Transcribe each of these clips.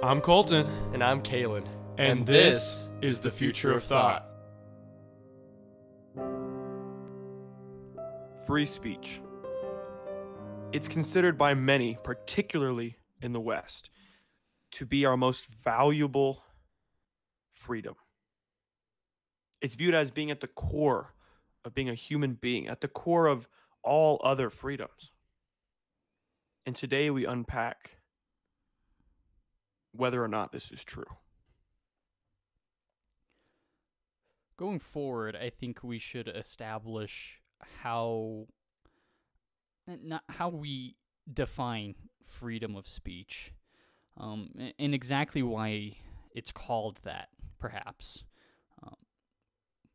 I'm Colton, And I'm Kalen. and this is the Future of Thought. Free speech. It's considered by many, particularly in the West, to be our most valuable freedom. It's viewed as being at the core of being a human being, at the core of all other freedoms. And today we unpack whether or not this is true. Going forward, I think we should establish how we define freedom of speech, and exactly why it's called that, perhaps,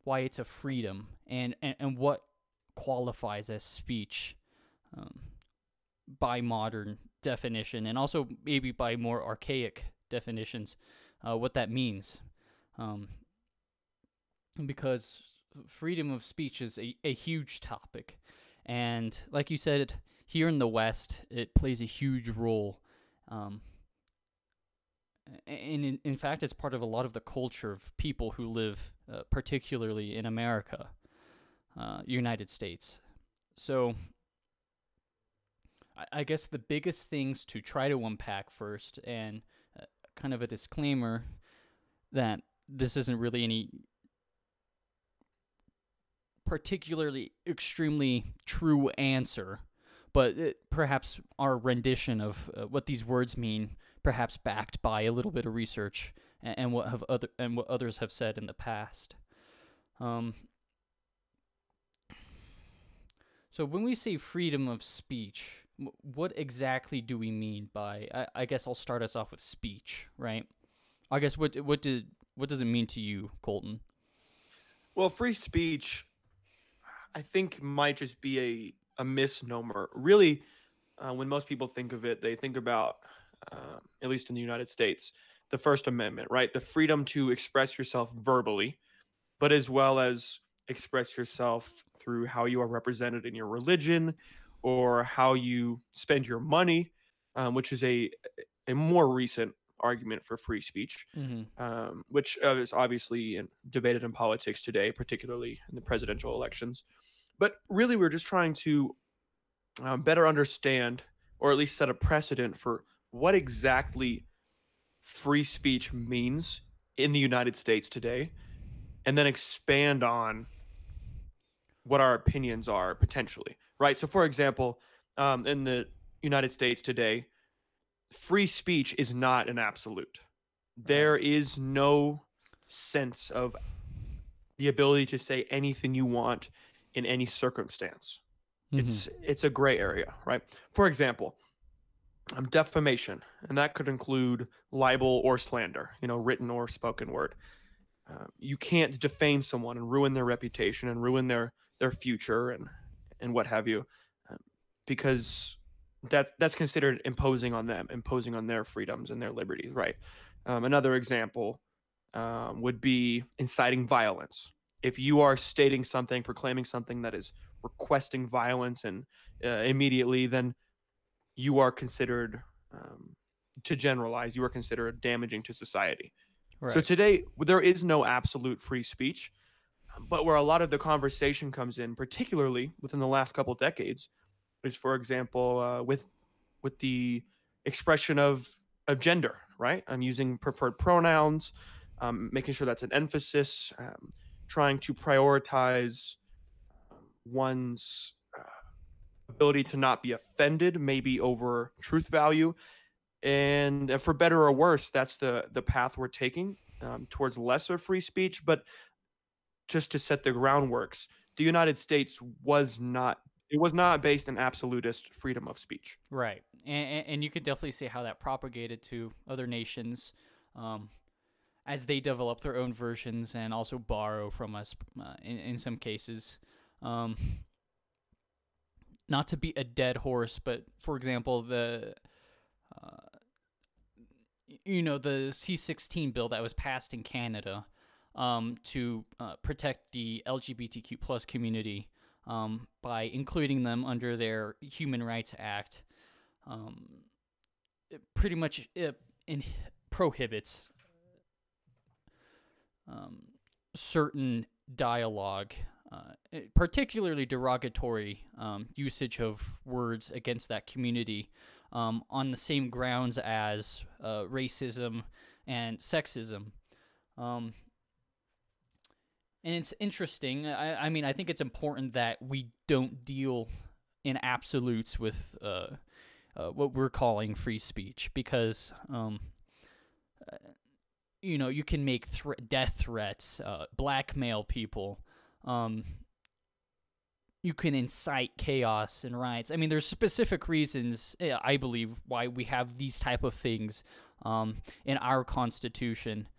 why it's a freedom, and what qualifies as speech by modern definition, and also maybe by more archaic definitions, what that means. Because freedom of speech is a huge topic. And like you said, here in the West, it plays a huge role. And in fact, it's part of a lot of the culture of people who live, particularly in America, United States. So I guess the biggest things to try to unpack first, and kind of a disclaimer that this isn't really any particularly extremely true answer, but perhaps our rendition of what these words mean, perhaps backed by a little bit of research and what others have said in the past. So when we say freedom of speech, what exactly do we mean by? I guess I'll start us off with speech, right? I guess what does it mean to you, Colton? Well, free speech, I think, might just be a misnomer. Really, when most people think of it, they think about, at least in the United States, the First Amendment, right? The freedom to express yourself verbally, but as well as express yourself through how you are represented in your religion or how you spend your money, which is a more recent argument for free speech, which is obviously debated in politics today, particularly in the presidential elections. But really, we're just trying to better understand, or at least set a precedent for what exactly free speech means in the United States today, and then expand on what our opinions are potentially, right? So, for example, in the United States today, free speech is not an absolute. There is no sense of the ability to say anything you want in any circumstance. It's a gray area, right? For example, defamation, and that could include libel or slander, written or spoken word. You can't defame someone and ruin their reputation and ruin their future and what have you, because that's considered imposing on them, imposing on their freedoms and their liberties, right? Another example would be inciting violence. If you are stating something, proclaiming something that is requesting violence and immediately, then you are considered, to generalize, you are considered damaging to society. Right. So today, there is no absolute free speech, but where a lot of the conversation comes in, particularly within the last couple decades, is, for example, with the expression of gender, right? I'm using preferred pronouns, making sure that's an emphasis, trying to prioritize one's ability to not be offended, maybe over truth value. And for better or worse, that's the path we're taking towards lesser free speech. But just to set the groundworks, the United States was not based on absolutist freedom of speech. Right. And you could definitely see how that propagated to other nations as they develop their own versions and also borrow from us in some cases. Not to beat a dead horse, but for example, the C-16 bill that was passed in Canada to protect the LGBTQ plus community by including them under their Human Rights Act. It pretty much prohibits certain dialogue, particularly derogatory usage of words against that community, on the same grounds as racism and sexism. And it's interesting. I mean, I think it's important that we don't deal in absolutes with what we're calling free speech, because you can make death threats, blackmail people. You can incite chaos and riots. I mean, there's specific reasons, I believe, why we have these type of things in our Constitution,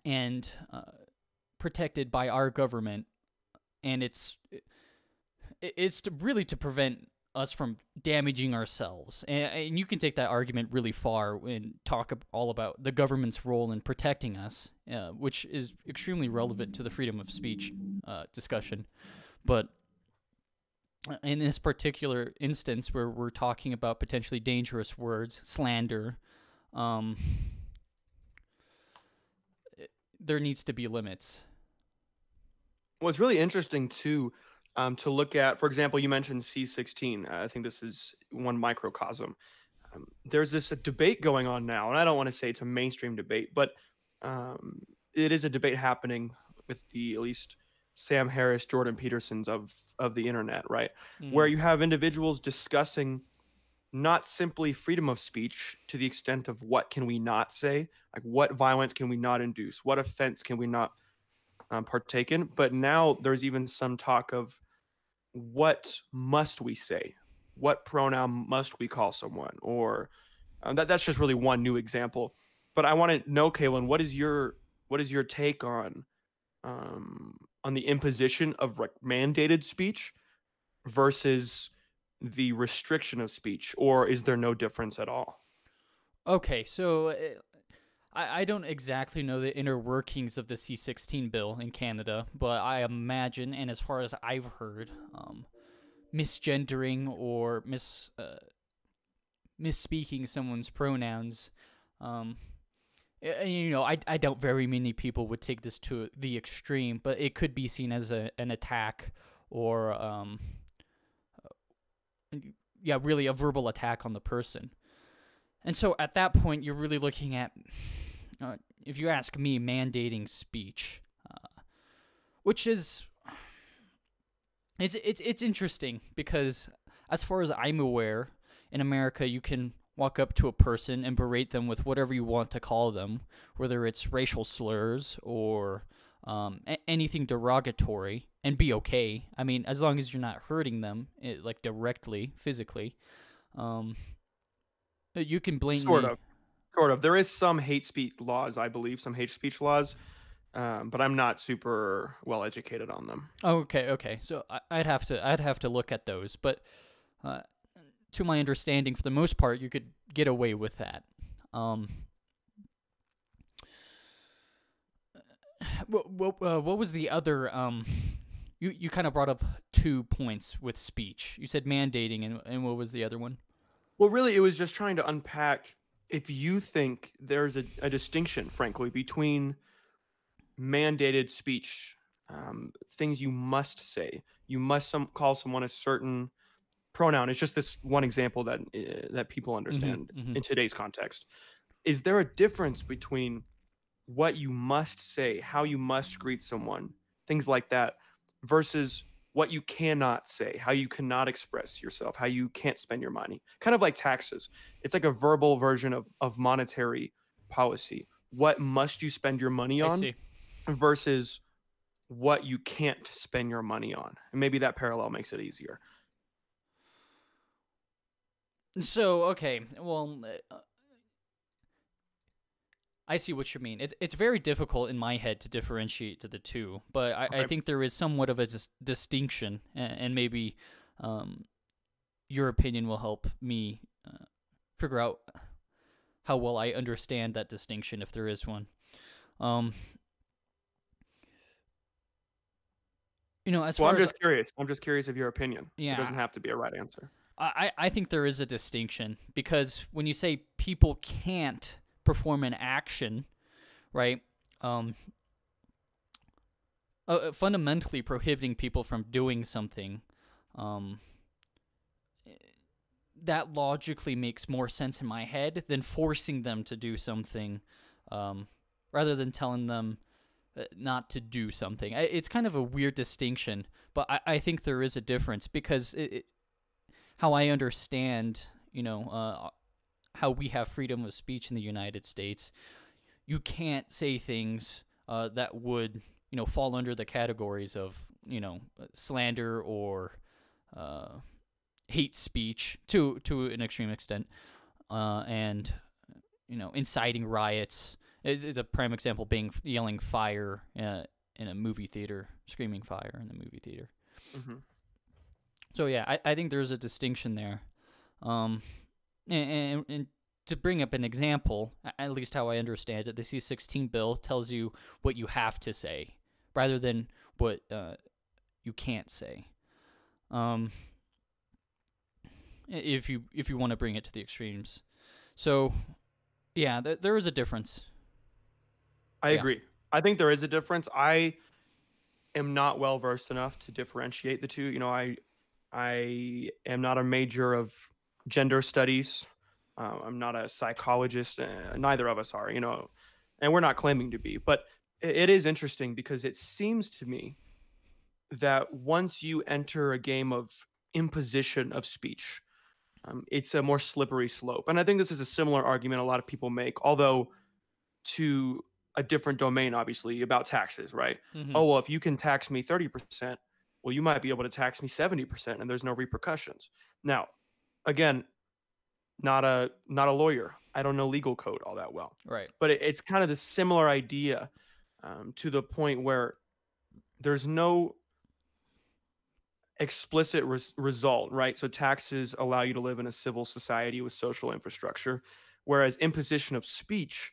and protected by our government. And it's really to prevent us from damaging ourselves. And you can take that argument really far and talk all about the government's role in protecting us, which is extremely relevant to the freedom of speech discussion. But in this particular instance, where we're talking about potentially dangerous words, slander, there needs to be limits. Well, it's really interesting too, to look at. For example, you mentioned C16. I think this is one microcosm. There's this debate going on now, and I don't want to say it's a mainstream debate, but it is a debate happening with the, at least, Sam Harris, Jordan Petersons of the internet, right? Mm-hmm. Where you have individuals discussing not simply freedom of speech to the extent of what can we not say, like what violence can we not induce, what offense can we not partake in, but now there's even some talk of what must we say, what pronoun must we call someone, or that's just really one new example. But I want to know, Kaylin, what is your take on the imposition of mandated speech versus the restriction of speech, or is there no difference at all? Okay, so I don't exactly know the inner workings of the C16 bill in Canada, but I imagine, and as far as I've heard, misgendering or misspeaking someone's pronouns, I doubt very many people would take this to the extreme, but it could be seen as an attack, or really a verbal attack on the person. And so at that point, you're really looking at, if you ask me, mandating speech, which is, it's interesting, because as far as I'm aware, in America, you can walk up to a person and berate them with whatever you want to call them, whether it's racial slurs or anything derogatory, and be okay. I mean, as long as you're not hurting them, like directly, physically, you can blatantly... Sort of. There is some hate speech laws, I believe, some hate speech laws, but I'm not super well educated on them. Okay. So I'd have to look at those, but to my understanding, for the most part, you could get away with that. What was the other? You kind of brought up 2 points with speech. You said mandating, and what was the other one? Well, really, it was just trying to unpack if you think there's a distinction, frankly, between mandated speech, things you must say. You must call someone a certain pronoun. It's just this one example that people understand in today's context. Is there a difference between what you must say, how you must greet someone, things like that, versus what you cannot say, how you cannot express yourself, how you can't spend your money? Kind of like taxes. It's like a verbal version of monetary policy. What must you spend your money on versus what you can't spend your money on? And maybe that parallel makes it easier. So, okay, well, I see what you mean. It's very difficult in my head to differentiate to the two, but I think there is somewhat of a distinction, and maybe your opinion will help me figure out how well I understand that distinction, if there is one. I'm just curious. I'm just curious of your opinion. Yeah. It doesn't have to be a right answer. I think there is a distinction, because when you say people can't perform an action, right? Fundamentally prohibiting people from doing something, that logically makes more sense in my head than forcing them to do something, rather than telling them not to do something. It's kind of a weird distinction, but I think there is a difference, because how I understand, how we have freedom of speech in the United States, you can't say things that would, fall under the categories of, slander or hate speech to an extreme extent, and inciting riots. The prime example being yelling fire in a movie theater, screaming fire in the movie theater. Mm-hmm. So yeah, I think there's a distinction there. And to bring up an example, at least how I understand it, the C-16 bill tells you what you have to say rather than what you can't say. If you want to bring it to the extremes. So yeah, there is a difference. I agree. I think there is a difference. I am not well versed enough to differentiate the two. I am not a major of gender studies. I'm not a psychologist. Neither of us are, and we're not claiming to be. But it is interesting, because it seems to me that once you enter a game of imposition of speech, it's a more slippery slope. And I think this is a similar argument a lot of people make, although to a different domain, obviously, about taxes, right? Mm-hmm. Oh, well, if you can tax me 30%, well, you might be able to tax me 70% and there's no repercussions. Now, again, not a lawyer. I don't know legal code all that well. Right. But it's kind of the similar idea, to the point where there's no explicit result, right? So taxes allow you to live in a civil society with social infrastructure, whereas imposition of speech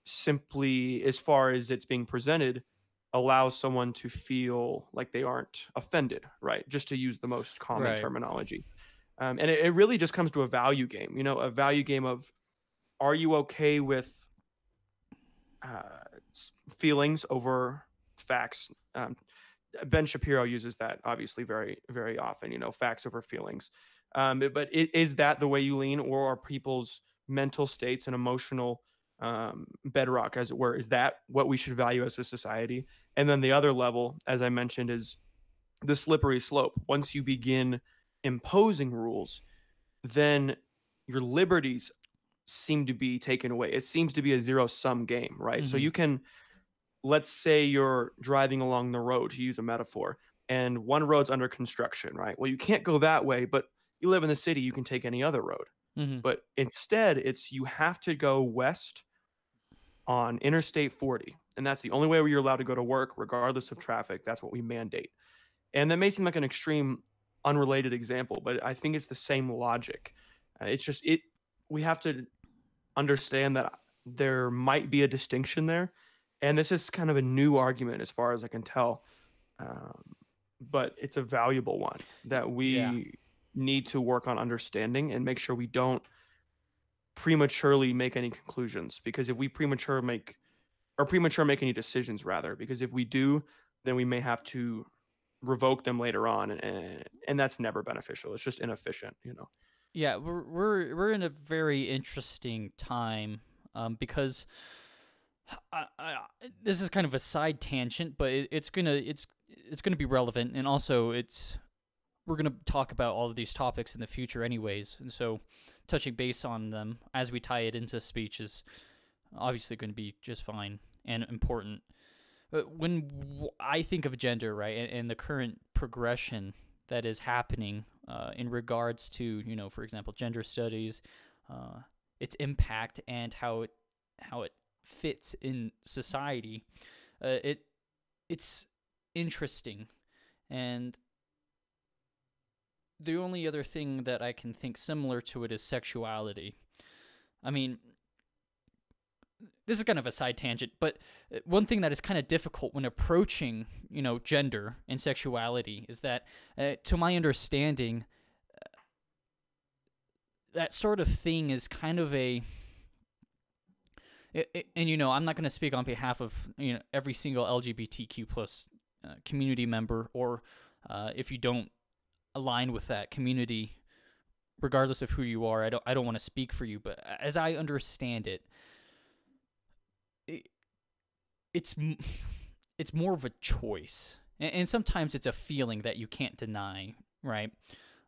simply, as far as it's being presented, allows someone to feel like they aren't offended, right? Just to use the most common terminology. And it really just comes to a value game, a value game of, are you okay with feelings over facts? Ben Shapiro uses that obviously very, very often, facts over feelings. But is that the way you lean, or are people's mental states and emotional bedrock, as it were? Is that what we should value as a society? And then the other level, as I mentioned, is the slippery slope. Once you begin imposing rules, then your liberties seem to be taken away. It seems to be a zero-sum game, right? Mm-hmm. So you can, let's say you're driving along the road, to use a metaphor, and one road's under construction, right? Well, you can't go that way, but you live in the city, you can take any other road. Mm-hmm. But instead, it's you have to go west on Interstate 40. And that's the only way where you're allowed to go to work, regardless of traffic. That's what we mandate. And that may seem like an extreme, unrelated example, but I think it's the same logic. It's just, we have to understand that there might be a distinction there. And this is kind of a new argument as far as I can tell. But it's a valuable one that we need to work on understanding and make sure we don't prematurely make any conclusions. Because if we premature make any decisions, rather, because if we do, then we may have to revoke them later on, and that's never beneficial. It's just inefficient, Yeah, we're in a very interesting time, because this is kind of a side tangent, but it's gonna be relevant, and also we're gonna talk about all of these topics in the future, anyways. And so, touching base on them as we tie it into speech is obviously going to be just fine and important. But when I think of gender, right, and the current progression that is happening in regards to, for example, gender studies, its impact and how it fits in society, it's interesting. And the only other thing that I can think similar to it is sexuality. I mean, this is kind of a side tangent, but one thing that is kind of difficult when approaching, gender and sexuality is that, to my understanding, that sort of thing is kind of a, and I'm not going to speak on behalf of every single LGBTQ plus community member, or if you don't align with that community, regardless of who you are. I don't want to speak for you, but as I understand it, it's more of a choice, and sometimes it's a feeling that you can't deny, right?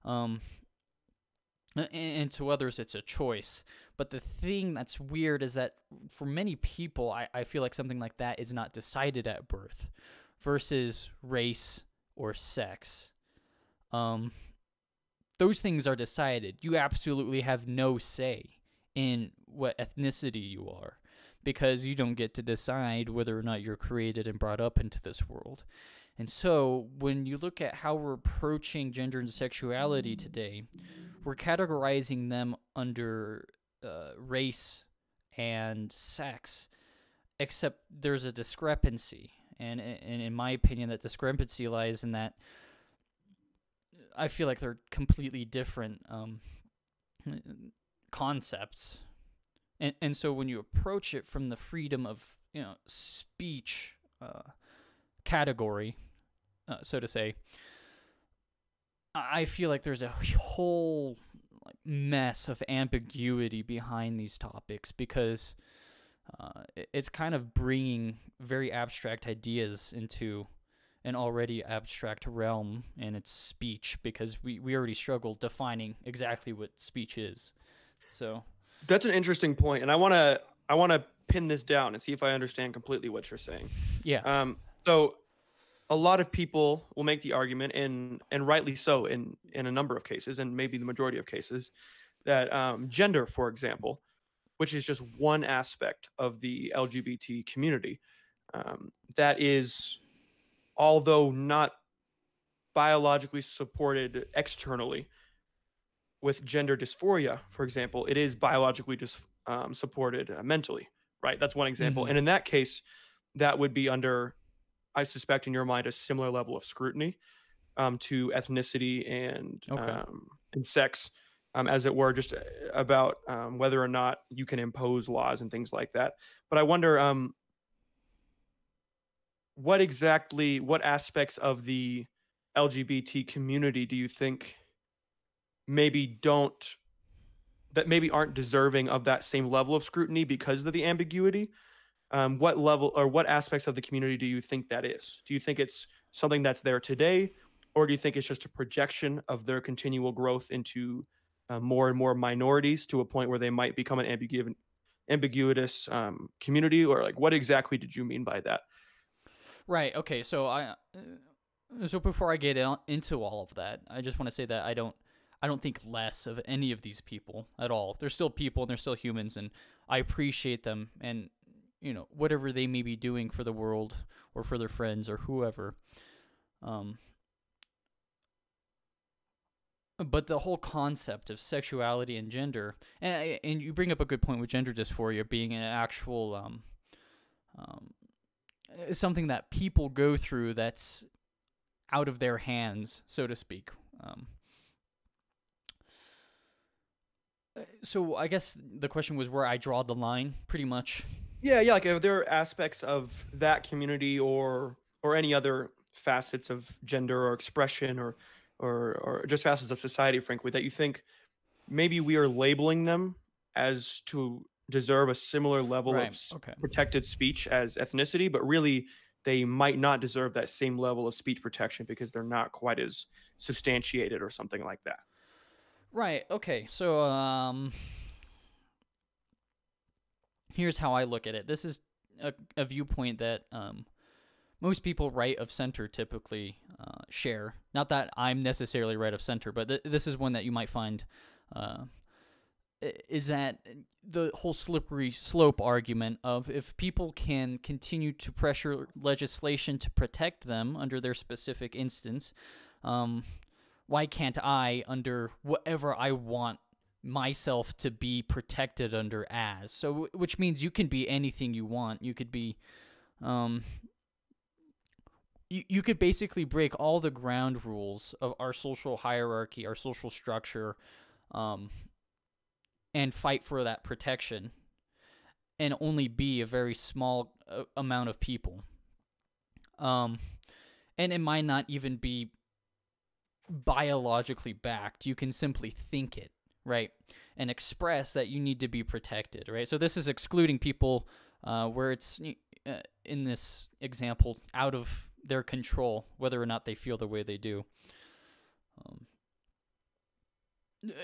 And to others it's a choice. But the thing that's weird is that for many people, I feel like something like that is not decided at birth versus race or sex. Those things are decided. You absolutely have no say in what ethnicity you are, because you don't get to decide whether or not you're created and brought up into this world. And so when you look at how we're approaching gender and sexuality today, we're categorizing them under race and sex, except there's a discrepancy. And in my opinion, that discrepancy lies in that I feel like they're completely different concepts. And so when you approach it from the freedom of speech category, so to say, I feel like there's a whole mess of ambiguity behind these topics, because it's kind of bringing very abstract ideas into an already abstract realm, and it's speech, because we already struggle defining exactly what speech is. So that's an interesting point, and I want to pin this down and see if I understand completely what you're saying. Yeah. So a lot of people will make the argument, and rightly so in a number of cases, and maybe the majority of cases, that gender, for example, which is just one aspect of the LGBT community, that is, although not biologically supported externally with gender dysphoria, for example, it is biologically just supported mentally, right? That's one example. Mhm. And in that case, that would be under, I suspect in your mind, a similar level of scrutiny to ethnicity and sex, as it were, just about whether or not you can impose laws and things like that. But I wonder, what aspects of the LGBT community do you think maybe aren't deserving of that same level of scrutiny because of the ambiguity? What level or what aspects of the community do you think that is? Do you think it's something that's there today, or do you think it's just a projection of their continual growth into more and more minorities to a point where they might become an ambiguous community? Or like, what exactly did you mean by that? Right. Okay. So so before I get into all of that, I just want to say that I don't think less of any of these people at all. They're still people and they're still humans, and I appreciate them, and whatever they may be doing for the world or for their friends or whoever. But the whole concept of sexuality and gender, and you bring up a good point with gender dysphoria being an actual something that people go through that's out of their hands, so to speak. So I guess the question was where I draw the line, pretty much. Yeah, like are there aspects of that community or any other facets of gender or expression or just facets of society, frankly, that you think maybe we are labeling them as to deserve a similar level of protected speech as ethnicity, but really they might not deserve that same level of speech protection because they're not quite as substantiated or something like that? Right. Okay. So here's how I look at it. This is a viewpoint that most people right of center typically share. Not that I'm necessarily right of center, but this is one that you might find is that the whole slippery slope argument of if people can continue to pressure legislation to protect them under their specific instance, why can't I, under whatever I want myself to be protected under as? So, which means you can be anything you want. You could be, you could basically break all the ground rules of our social hierarchy, our social structure, and fight for that protection, and only be a very small amount of people. And it might not even be biologically backed. You can simply think it, right? And express that you need to be protected, right? So this is excluding people where it's, in this example, out of their control, whether or not they feel the way they do.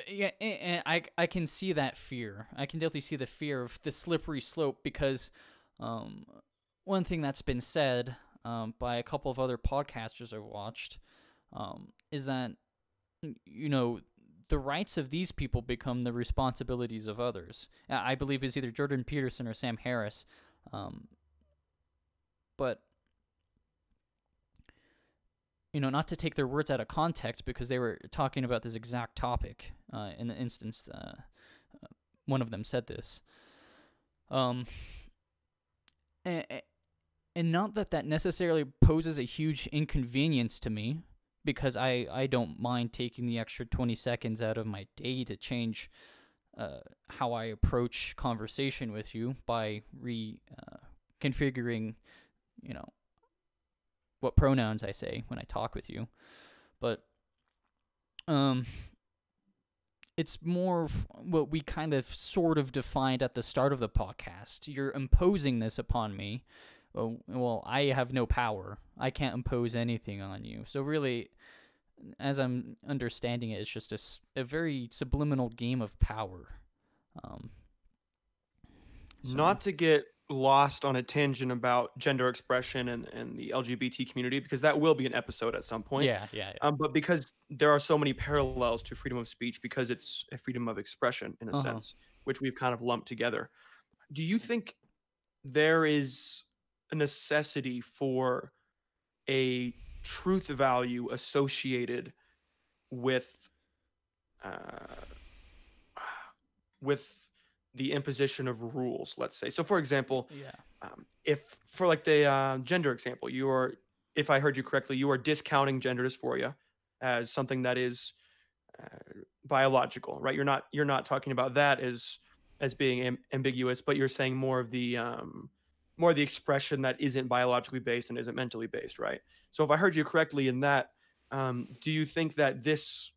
Yeah, and I can see that fear. I can definitely see the fear of the slippery slope, because one thing that's been said by a couple of other podcasters I've watched is that, the rights of these people become the responsibilities of others. I believe it's either Jordan Peterson or Sam Harris. But, not to take their words out of context, because they were talking about this exact topic in the instance one of them said this. And not that necessarily poses a huge inconvenience to me, because I don't mind taking the extra 20 seconds out of my day to change how I approach conversation with you by reconfiguring, what pronouns I say when I talk with you. But it's more what we kind of sort of defined at the start of the podcast. You're imposing this upon me. Well, I have no power. I can't impose anything on you. So really, as I'm understanding it, it's just a very subliminal game of power. Not to get lost on a tangent about gender expression and the LGBT community, because that will be an episode at some point. Yeah. But because there are so many parallels to freedom of speech, because it's a freedom of expression in a sense, which we've kind of lumped together. Do you think there is a necessity for a truth value associated with the imposition of rules, let's say? So for example, if for like the gender example, if I heard you correctly, you are discounting gender dysphoria as something that is biological, right? You're not talking about that as being ambiguous, but you're saying more of the expression that isn't biologically based and isn't mentally based, right? So if I heard you correctly in that, do you think that this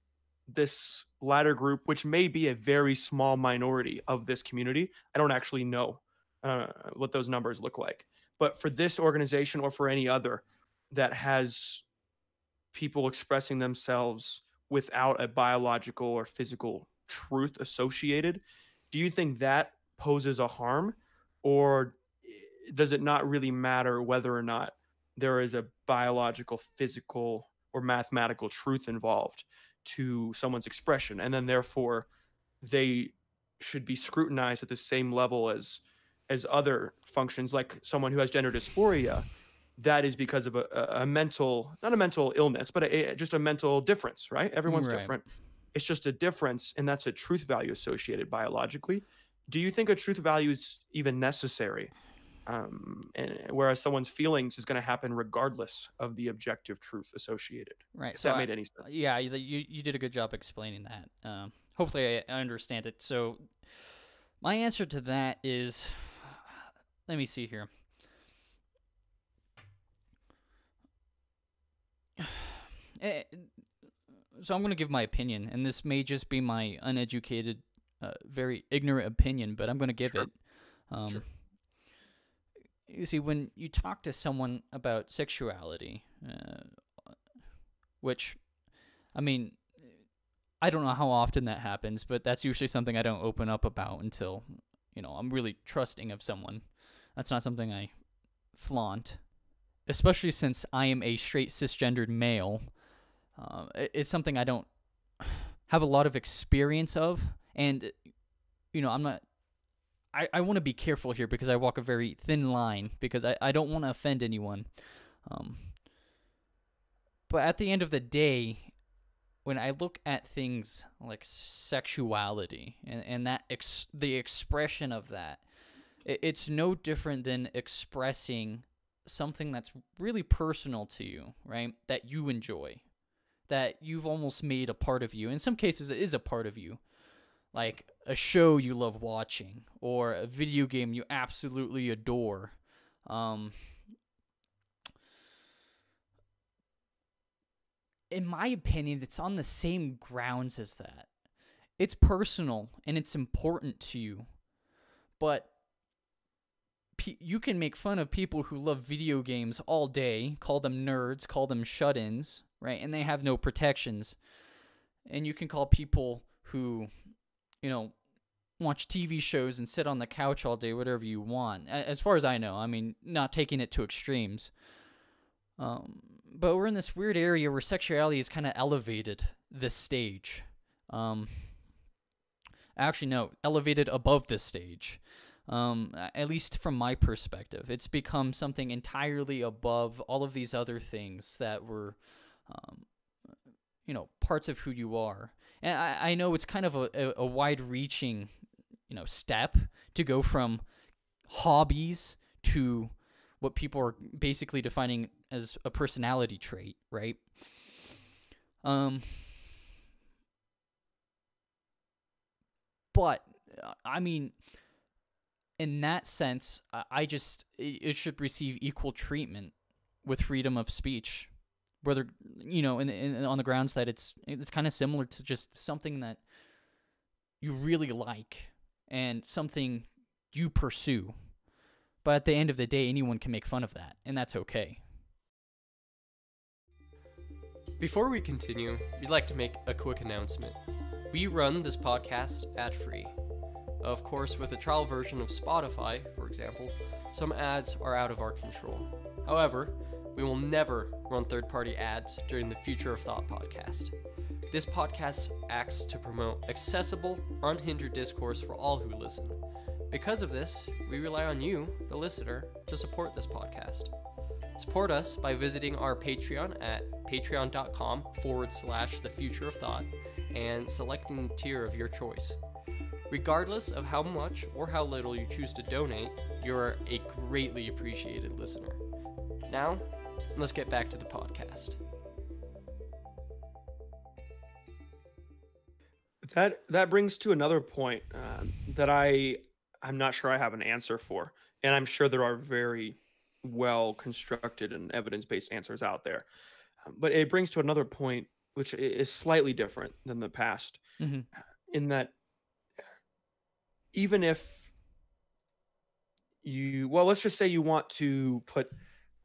latter group, which may be a very small minority of this community, I don't actually know what those numbers look like, but for this organization or for any other that has people expressing themselves without a biological or physical truth associated, do you think that poses a harm, or does it not really matter whether or not there is a biological, physical, or mathematical truth involved to someone's expression, and then therefore they should be scrutinized at the same level as other functions, like someone who has gender dysphoria? That is because of a mental, not a mental illness, but just a mental difference, right? Everyone's different. It's just a difference, and that's a truth value associated biologically. Do you think a truth value is even necessary? And whereas someone's feelings is going to happen regardless of the objective truth associated. Right. If that made any sense. Yeah, you did a good job explaining that. Hopefully I understand it. So my answer to that is, let me see here. So I'm going to give my opinion, and this may just be my uneducated, very ignorant opinion, but I'm going to give it. Sure. You see, when you talk to someone about sexuality, which, I mean, I don't know how often that happens, but that's usually something I don't open up about until, I'm really trusting of someone. That's not something I flaunt, especially since I am a straight cisgendered male. It's something I don't have a lot of experience of, and, I'm not... I want to be careful here, because I walk a very thin line, because I don't want to offend anyone. But at the end of the day, when I look at things like sexuality and that the expression of that, it's no different than expressing something that's really personal to you, right? That you enjoy, that you've almost made a part of you. In some cases, it is a part of you. Like, a show you love watching or a video game you absolutely adore. In my opinion, it's on the same grounds as that. It's personal and it's important to you, but you can make fun of people who love video games all day, call them nerds, call them shut-ins, right? And they have no protections. And you can call people who, watch TV shows and sit on the couch all day, whatever you want. As far as I know, I mean, not taking it to extremes. But we're in this weird area where sexuality is kind of elevated this stage. Actually, no, elevated above this stage. At least from my perspective. It's become something entirely above all of these other things that were, parts of who you are. And I know it's kind of a wide-reaching, step to go from hobbies to what people are basically defining as a personality trait, right? But, I mean, in that sense, it should receive equal treatment with freedom of speech, whether on the grounds that it's kind of similar to just something that you really like and something you pursue. But at the end of the day, anyone can make fun of that, and that's okay. Before we continue, we'd like to make a quick announcement. We run this podcast ad-free. Of course, with a trial version of Spotify, for example, some ads are out of our control. However, we will never run third-party ads during the Future of Thought podcast. This podcast acts to promote accessible, unhindered discourse for all who listen. Because of this, we rely on you, the listener, to support this podcast. Support us by visiting our Patreon at patreon.com/thefutureofthought and selecting the tier of your choice. Regardless of how much or how little you choose to donate, you're a greatly appreciated listener. Now, let's get back to the podcast. That brings to another point that I'm not sure I have an answer for, and I'm sure there are very well constructed and evidence-based answers out there. But it brings to another point which is slightly different than the past, in that even if let's just say you want to put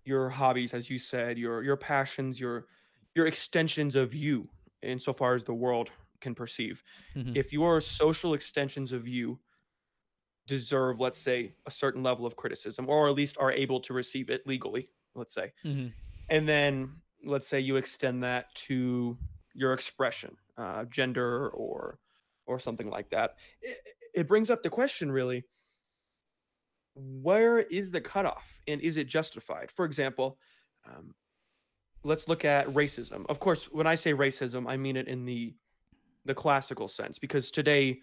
your hobbies, as you said, your passions, your extensions of you, insofar as the world can perceive. If your social extensions of you deserve, let's say, a certain level of criticism, or at least are able to receive it legally, let's say, and then let's say you extend that to your expression, gender or something like that, it brings up the question, really, where is the cutoff, and is it justified? For example, let's look at racism. Of course, when I say racism, I mean it in the classical sense, because today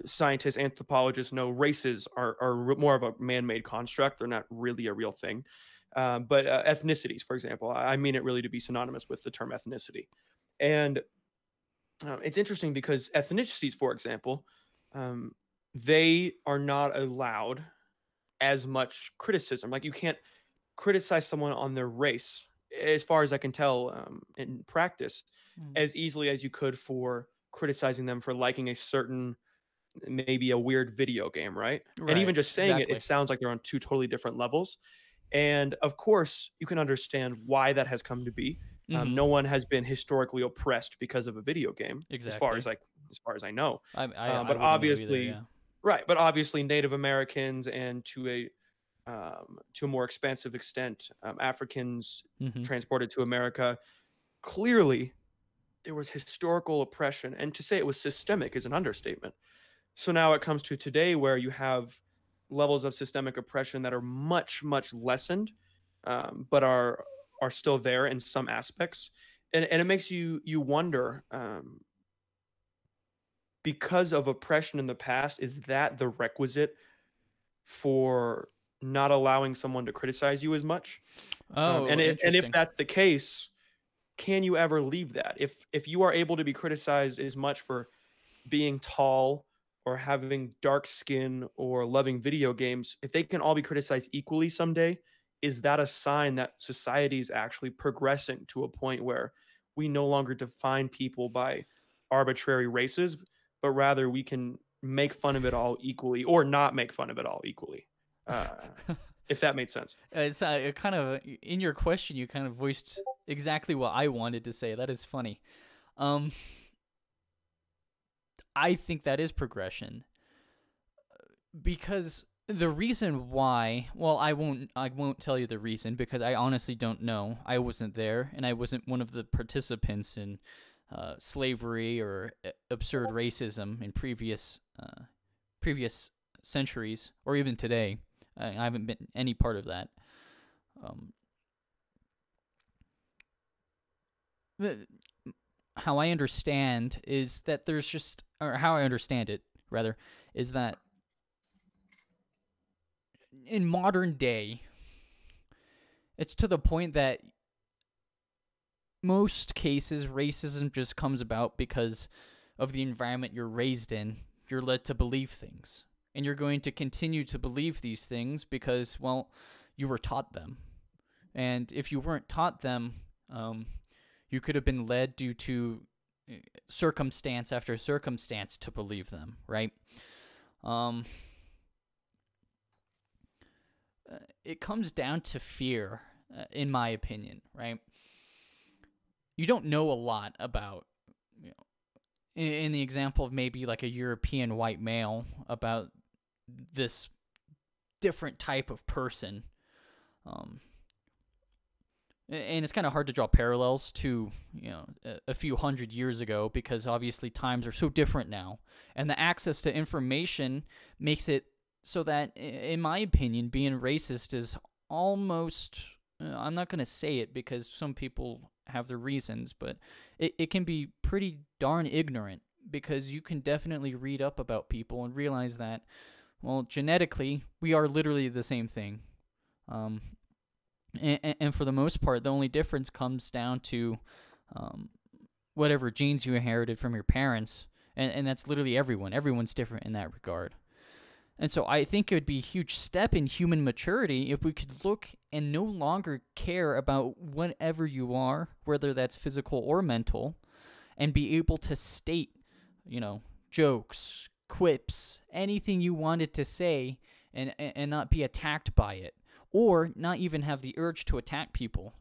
scientists, anthropologists know races are more of a man-made construct. They're not really a real thing. But ethnicities, for example, I mean it really to be synonymous with the term ethnicity. And it's interesting because ethnicities, for example, they are not allowed as much criticism. Like, you can't criticize someone on their race, as far as I can tell, in practice, as easily as you could for criticizing them for liking a certain, maybe a weird video game, right? And even just saying it sounds like they're on two totally different levels. And of course, you can understand why that has come to be. No one has been historically oppressed because of a video game, as far as I know. But obviously, either, yeah. Right. But obviously, Native Americans, and to a more expansive extent, Africans transported to America, clearly there was historical oppression, and to say it was systemic is an understatement. So now it comes to today, where you have levels of systemic oppression that are much, much lessened, but are still there in some aspects, and it makes you wonder, because of oppression in the past, is that the requisite for not allowing someone to criticize you as much? And if that's the case, can you ever leave that? If you are able to be criticized as much for being tall or having dark skin or loving video games, if they can all be criticized equally someday, is that a sign that society is actually progressing to a point where we no longer define people by arbitrary races, but rather we can make fun of it all equally or not make fun of it all equally? Uh, if that made sense. It's kind of in your question, you kind of voiced exactly what I wanted to say. That is funny. I think that is progression, because the reason why, well, I won't tell you the reason, because I honestly don't know. I wasn't there, and I wasn't one of the participants in slavery or absurd racism in previous centuries, or even today. I haven't been any part of that. How I understand is that there's just, or how I understand it, rather, is that in modern day, it's to the point that most cases, racism just comes about because of the environment you're raised in. You're led to believe things. And you're going to continue to believe these things because, well, you were taught them. And if you weren't taught them, you could have been led due to circumstance after circumstance to believe them, right? It comes down to fear, in my opinion, right? You don't know a lot about, in the example of maybe like a European white male, about this different type of person. And it's kind of hard to draw parallels to, a few hundred years ago, because obviously times are so different now. And the access to information makes it so that, in my opinion, being racist is almost, I'm not going to say it because some people have their reasons, but it can be pretty darn ignorant, because you can definitely read up about people and realize that, well, genetically, we are literally the same thing. And for the most part, the only difference comes down to whatever genes you inherited from your parents, and that's literally everyone. Everyone's different in that regard. And so I think it would be a huge step in human maturity if we could look and no longer care about whatever you are, whether that's physical or mental, and be able to state, jokes, quips, anything you wanted to say, and not be attacked by it. Or not even have the urge to attack people.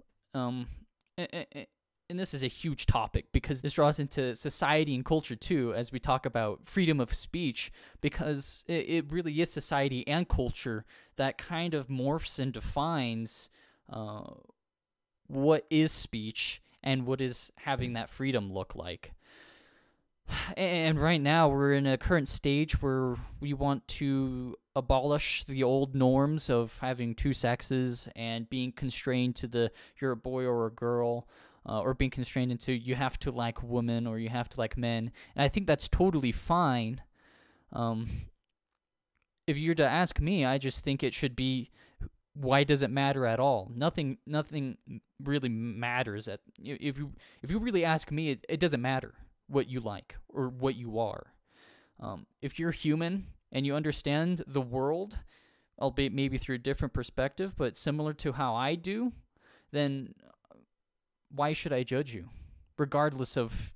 And this is a huge topic, because this draws into society and culture too, as we talk about freedom of speech, because it really is society and culture that kind of morphs and defines what is speech and what is having that freedom look like. And right now we're in a current stage where we want to abolish the old norms of having two sexes and being constrained to you're a boy or a girl, or being constrained into you have to like women or you have to like men. And I think that's totally fine. If you're to ask me, I just think it should be, why does it matter at all? Nothing really matters. If you really ask me, it doesn't matter what you like or what you are. If you're human and you understand the world, albeit maybe through a different perspective, but similar to how I do, then why should I judge you, regardless of,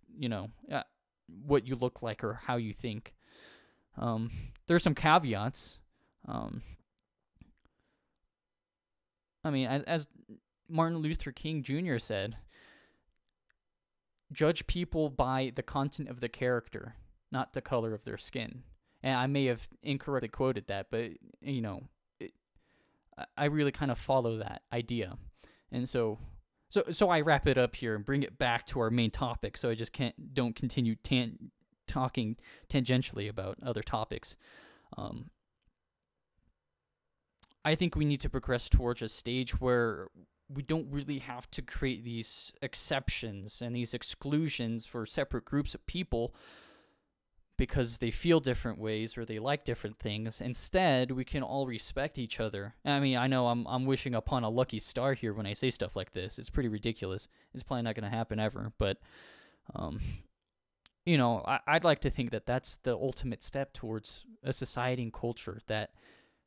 what you look like or how you think? There's some caveats. As Martin Luther King Jr. said, judge people by the content of the character, not the color of their skin. And I may have incorrectly quoted that, but, I really kind of follow that idea. And so I wrap it up here and bring it back to our main topic, so I just don't continue talking tangentially about other topics. I think we need to progress towards a stage where we don't really have to create these exceptions and these exclusions for separate groups of people because they feel different ways or they like different things. Instead, we can all respect each other. I know I'm wishing upon a lucky star here when I say stuff like this. It's pretty ridiculous. It's probably not going to happen ever, but I'd like to think that that's the ultimate step towards a society and culture that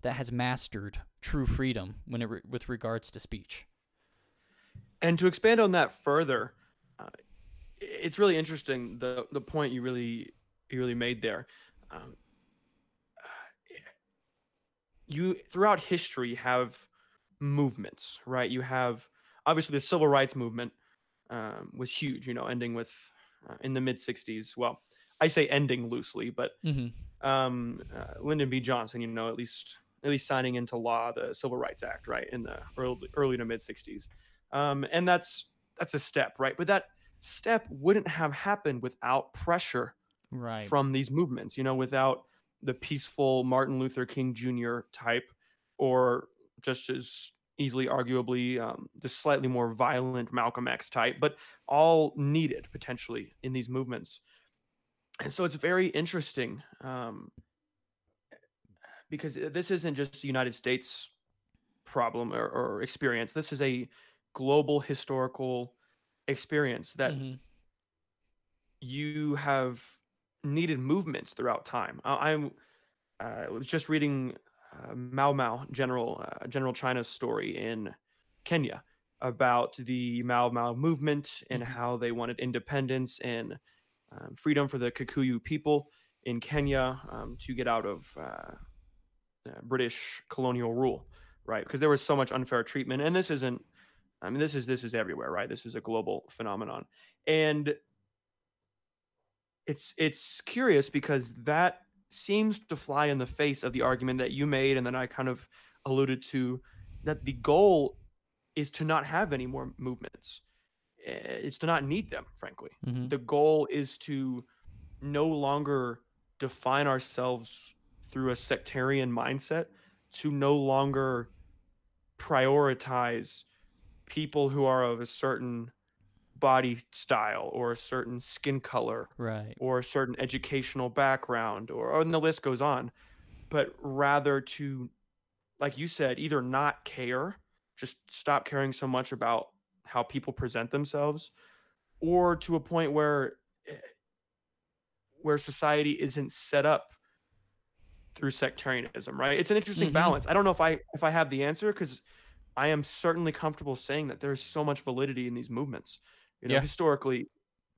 has mastered true freedom with regards to speech. And to expand on that further, it's really interesting the point you really made there. Um, you throughout history have movements, right? You have obviously the civil rights movement was huge, ending with in the mid 60s. Well, I say ending loosely, but Lyndon B. Johnson, at least signing into law the Civil Rights Act, right, in the early to mid 60s. And that's a step, right? But that step wouldn't have happened without pressure Right. from these movements, without the peaceful Martin Luther King Jr. type, or just as easily, arguably, the slightly more violent Malcolm X type, but all needed potentially in these movements. And so it's very interesting because this isn't just a United States problem or experience. This is a global historical experience that you have needed movements throughout time. I was just reading Mau Mau, General China's story in Kenya about the Mau Mau movement and how they wanted independence and freedom for the Kikuyu people in Kenya to get out of British colonial rule, right? Because there was so much unfair treatment, and this isn't. I mean, this is everywhere, right? This is a global phenomenon, and it's curious because that seems to fly in the face of the argument that you made, and then I kind of alluded to, that the goal is to not have any more movements. It's to not need them, frankly. The goal is to no longer define ourselves through a sectarian mindset, to no longer prioritize people who are of a certain body style or a certain skin color, right, or a certain educational background, and the list goes on, but rather to, like you said, either not care, just stop caring so much about how people present themselves, or to a point where society isn't set up through sectarianism, right? It's an interesting balance. I don't know if I have the answer, because I am certainly comfortable saying that there's so much validity in these movements. Historically,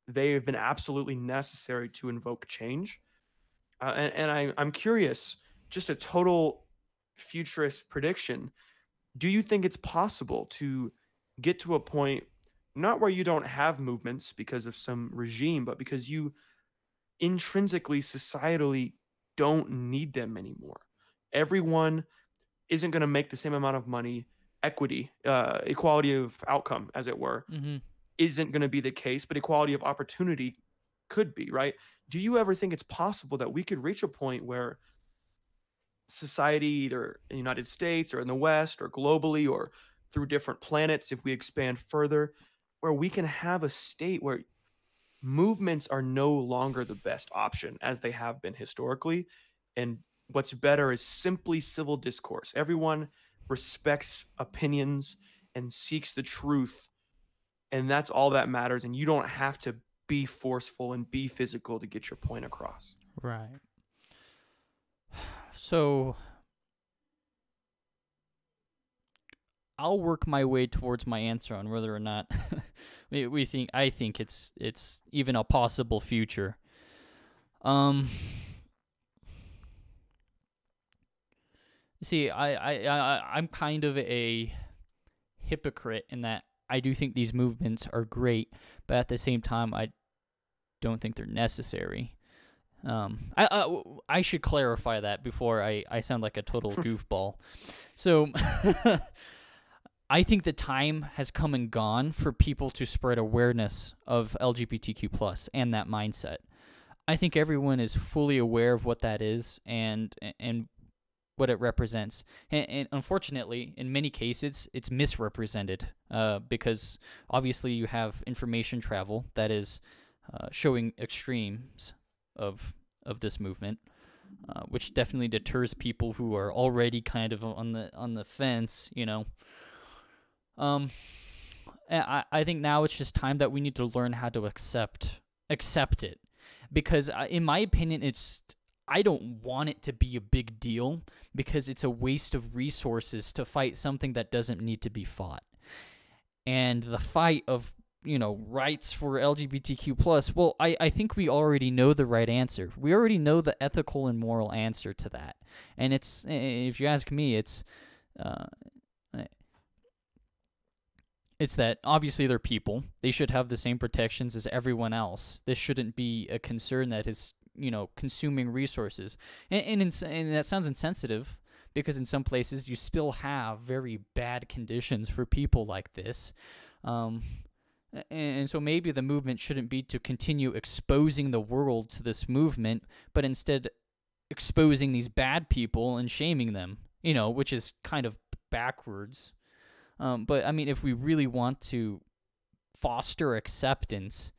they have been absolutely necessary to invoke change. And I'm curious, just a total futurist prediction. Do you think it's possible to get to a point, not where you don't have movements because of some regime, but because you intrinsically, societally don't need them anymore? Everyone isn't going to make the same amount of money. Equity, equality of outcome, as it were, isn't going to be the case, but equality of opportunity could be, right? Do you ever think it's possible that we could reach a point where society, either in the United States or in the West or globally or through different planets, if we expand further, where we can have a state where movements are no longer the best option as they have been historically, and what's better is simply civil discourse? Everyone respects opinions and seeks the truth, and that's all that matters, and you don't have to be forceful and be physical to get your point across. Right. So I'll work my way towards my answer on whether or not I think it's even a possible future. See, I'm kind of a hypocrite in that I do think these movements are great, but at the same time, I don't think they're necessary. I should clarify that before I sound like a total goofball. So I think the time has come and gone for people to spread awareness of LGBTQ+ and that mindset. I think everyone is fully aware of what that is and what it represents. And unfortunately, in many cases, it's misrepresented because obviously you have information travel that is showing extremes of this movement, which definitely deters people who are already kind of on the fence, I think now it's just time that we need to learn how to accept it. because in my opinion, I don't want it to be a big deal because it's a waste of resources to fight something that doesn't need to be fought. And the fight of, rights for LGBTQ plus, well, I think we already know the right answer. We already know the ethical and moral answer to that. And it's, if you ask me, it's that obviously they're people. They should have the same protections as everyone else. This shouldn't be a concern that is, consuming resources. And that sounds insensitive, because in some places you still have very bad conditions for people like this. And so maybe the movement shouldn't be to continue exposing the world to this movement, but instead exposing these bad people and shaming them, which is kind of backwards. But I mean, if we really want to foster acceptance,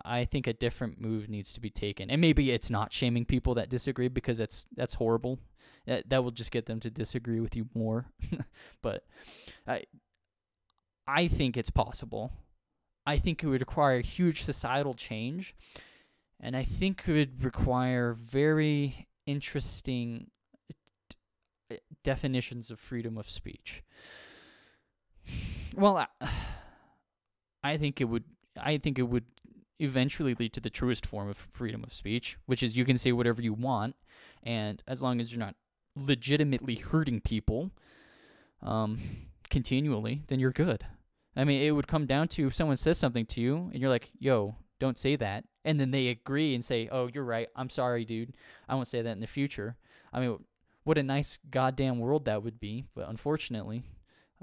I think a different move needs to be taken. And maybe it's not shaming people that disagree, because that's horrible. That will just get them to disagree with you more. But I think it's possible. I think it would require huge societal change, and I think it would require very interesting definitions of freedom of speech. Well, I think it would eventually lead to the truest form of freedom of speech, which is you can say whatever you want, and as long as you're not legitimately hurting people continually, then you're good. I mean, it would come down to if someone says something to you and you're like, yo, don't say that, and then they agree and say, oh, you're right, I'm sorry, dude, I won't say that in the future. I mean, what a nice goddamn world that would be. But unfortunately,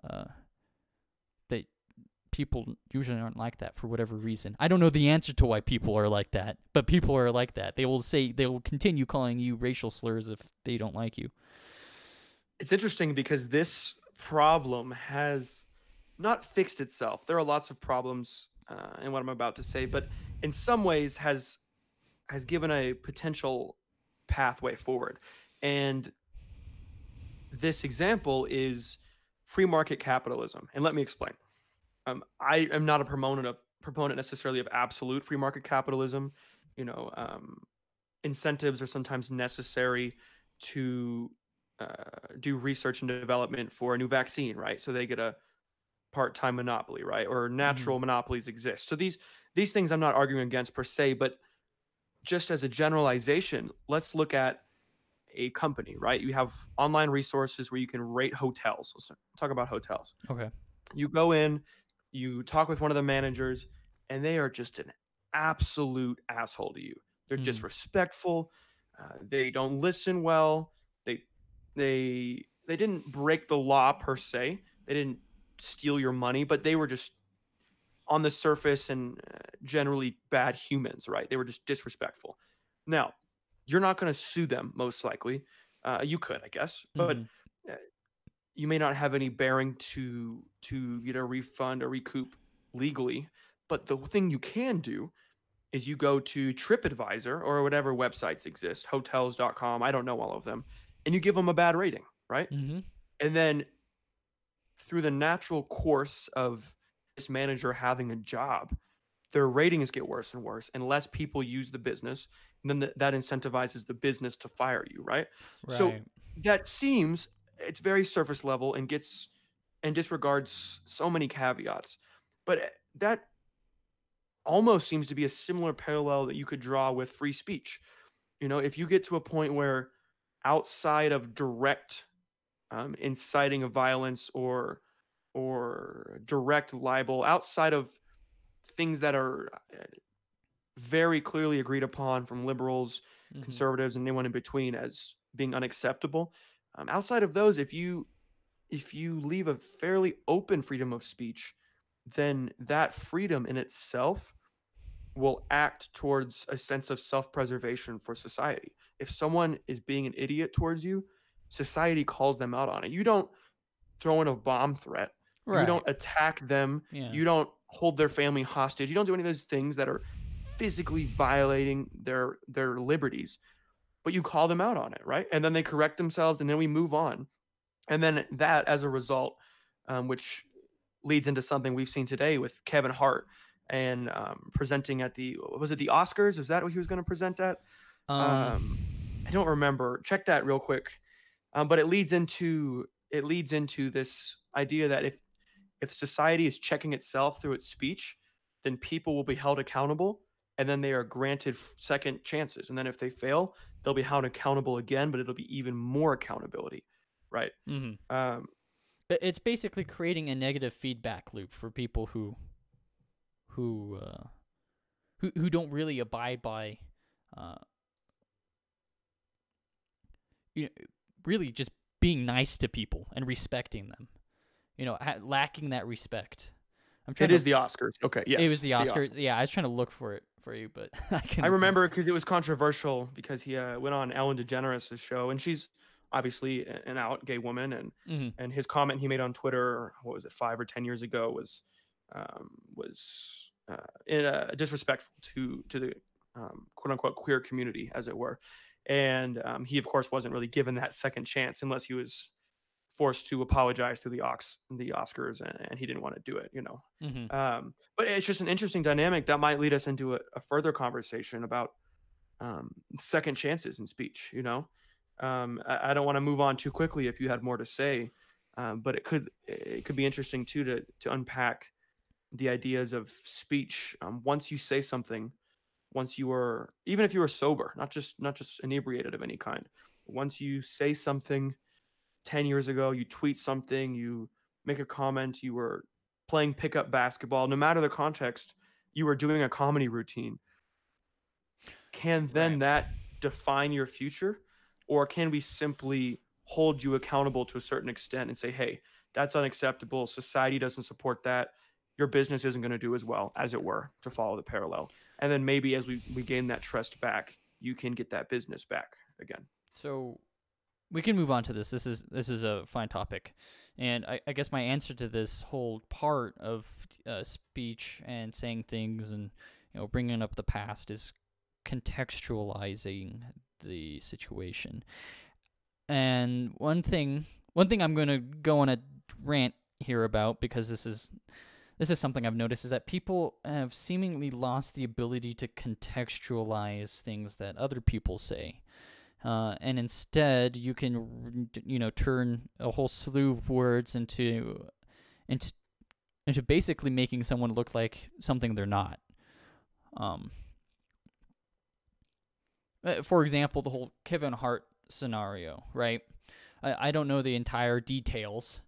that people usually aren't like that for whatever reason. I don't know the answer to why people are like that, but people are like that. They will continue calling you racial slurs if they don't like you. It's interesting because this problem has not fixed itself. There are lots of problems in what I'm about to say, but in some ways has given a potential pathway forward. And this example is free market capitalism. And let me explain. I am not a proponent necessarily of absolute free market capitalism. Incentives are sometimes necessary to do research and development for a new vaccine, right? So they get a part-time monopoly, right? Or natural monopolies exist. So these things I'm not arguing against per se, but just as a generalization, let's look at a company, right? You have online resources where you can rate hotels. Let's talk about hotels. Okay. You go in, you talk with one of the managers, and they are just an absolute asshole to you. They're disrespectful. They don't listen well. They didn't break the law per se. They didn't steal your money, but they were just on the surface and generally bad humans, right? They were just disrespectful. Now, you're not going to sue them, most likely. You could, I guess, but you may not have any bearing to get a refund or recoup legally. But the thing you can do is you go to TripAdvisor or whatever websites exist, hotels.com, I don't know all of them, and you give them a bad rating, right? And then through the natural course of this manager having a job, their ratings get worse and worse, and less people use the business, and then that incentivizes the business to fire you, right? So that seems, it's very surface level and disregards so many caveats, but that almost seems to be a similar parallel that you could draw with free speech. If you get to a point where outside of direct inciting of violence or direct libel, outside of things that are very clearly agreed upon from liberals, conservatives, and anyone in between as being unacceptable, outside of those, if you leave a fairly open freedom of speech, then that freedom in itself will act towards a sense of self-preservation for society. If someone is being an idiot towards you, society calls them out on it. You don't throw in a bomb threat. You don't attack them. You don't hold their family hostage. You don't do any of those things that are physically violating their liberties, but you call them out on it, right? And then they correct themselves, and then we move on. And then that, as a result, which leads into something we've seen today with Kevin Hart and presenting at the, was it the Oscars? Is that what he was going to present at? I don't remember. Check that real quick. But it leads into this idea that if society is checking itself through its speech, then people will be held accountable, and then they are granted second chances. And then if they fail, they'll be held accountable again, but it'll be even more accountability, right? Mm-hmm. It's basically creating a negative feedback loop for people who don't really abide by, really just being nice to people and respecting them. Lacking that respect. It is the Oscars. Okay, yes. It was the Oscars. Yeah, I was trying to look for it for you, but I remember because it was controversial because he went on Ellen DeGeneres' show, and she's obviously an out gay woman, and his comment he made on Twitter, what was it, 5 or 10 years ago, was disrespectful to the quote unquote queer community, as it were, and he of course wasn't really given that second chance unless he was forced to apologize to the Oscars, and he didn't want to do it, but it's just an interesting dynamic that might lead us into a further conversation about second chances in speech. I don't want to move on too quickly if you had more to say, but it could be interesting too to unpack the ideas of speech. Once you say something, even if you were sober, not just inebriated of any kind, once you say something 10 years ago, you tweet something, you make a comment, you were playing pickup basketball, no matter the context, you were doing a comedy routine. Can then that define your future? Or can we simply hold you accountable to a certain extent and say, hey, that's unacceptable. Society doesn't support that. Your business isn't going to do as well, as it were, to follow the parallel. And then maybe as we gain that trust back, you can get that business back again. So we can move on to this. This is a fine topic. And I guess my answer to this whole part of speech and saying things and bringing up the past is contextualizing the situation. And one thing I'm going to go on a rant here about, because this is something I've noticed, is that people have seemingly lost the ability to contextualize things that other people say. And instead, you can, turn a whole slew of words into basically making someone look like something they're not. For example, the whole Kevin Hart scenario, right? I don't know the entire details,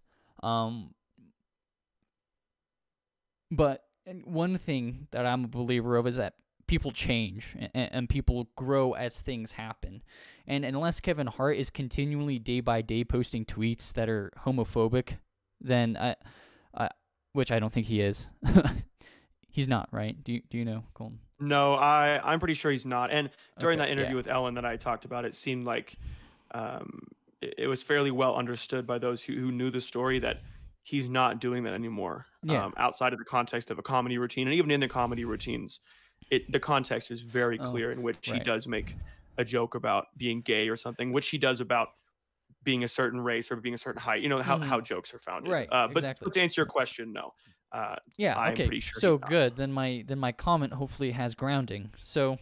but one thing that I'm a believer of is that people change and people grow as things happen. And unless Kevin Hart is continually day by day posting tweets that are homophobic, then which I don't think he is. He's not, right? Do you know, Colton? No, I'm pretty sure he's not. And during that interview with Ellen that I talked about, it seemed like it was fairly well understood by those who knew the story that he's not doing that anymore. Outside of the context of a comedy routine, and even in the comedy routines, the context is very clear in which he does make a joke about being gay or something, which he does about being a certain race or being a certain height. How jokes are founded. Right. But Exactly. to answer your question, no. I'm okay. Pretty sure. So good. Then my comment hopefully has grounding. So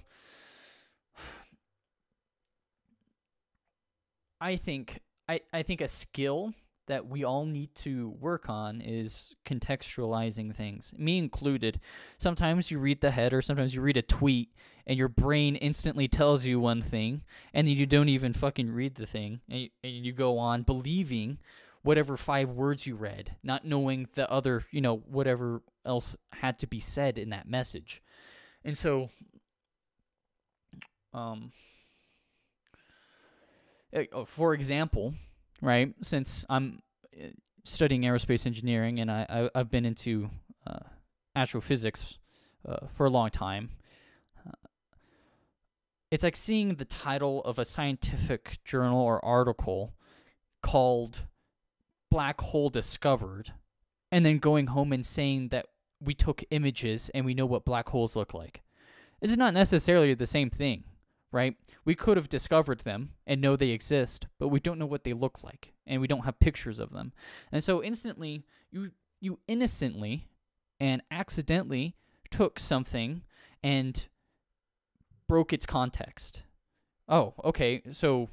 I think a skill that we all need to work on is contextualizing things, me included. Sometimes you read the header, sometimes you read a tweet, and your brain instantly tells you one thing, and then you don't even fucking read the thing, and you go on believing whatever 5 words you read, not knowing the other, whatever else had to be said in that message. And so, for example, right, since I'm studying aerospace engineering and I've been into astrophysics for a long time, it's like seeing the title of a scientific journal or article called Black Hole Discovered, and then going home and saying that we took images and we know what black holes look like. It's not necessarily the same thing, right? We could have discovered them and know they exist, but we don't know what they look like, and we don't have pictures of them. And so instantly, you innocently and accidentally took something and broke its context. Oh, okay, so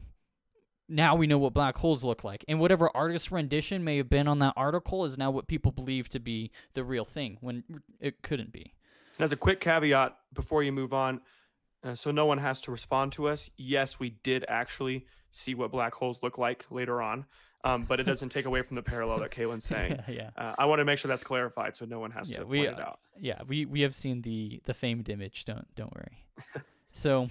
now we know what black holes look like. And whatever artist's rendition may have been on that article is now what people believe to be the real thing, when it couldn't be. And as a quick caveat before you move on, so no one has to respond to us, yes, we did actually see what black holes look like later on, but it doesn't take away from the parallel that Caitlin's saying. Yeah. I want to make sure that's clarified so no one has to point it out. Yeah, we have seen the famed image. Don't worry. So,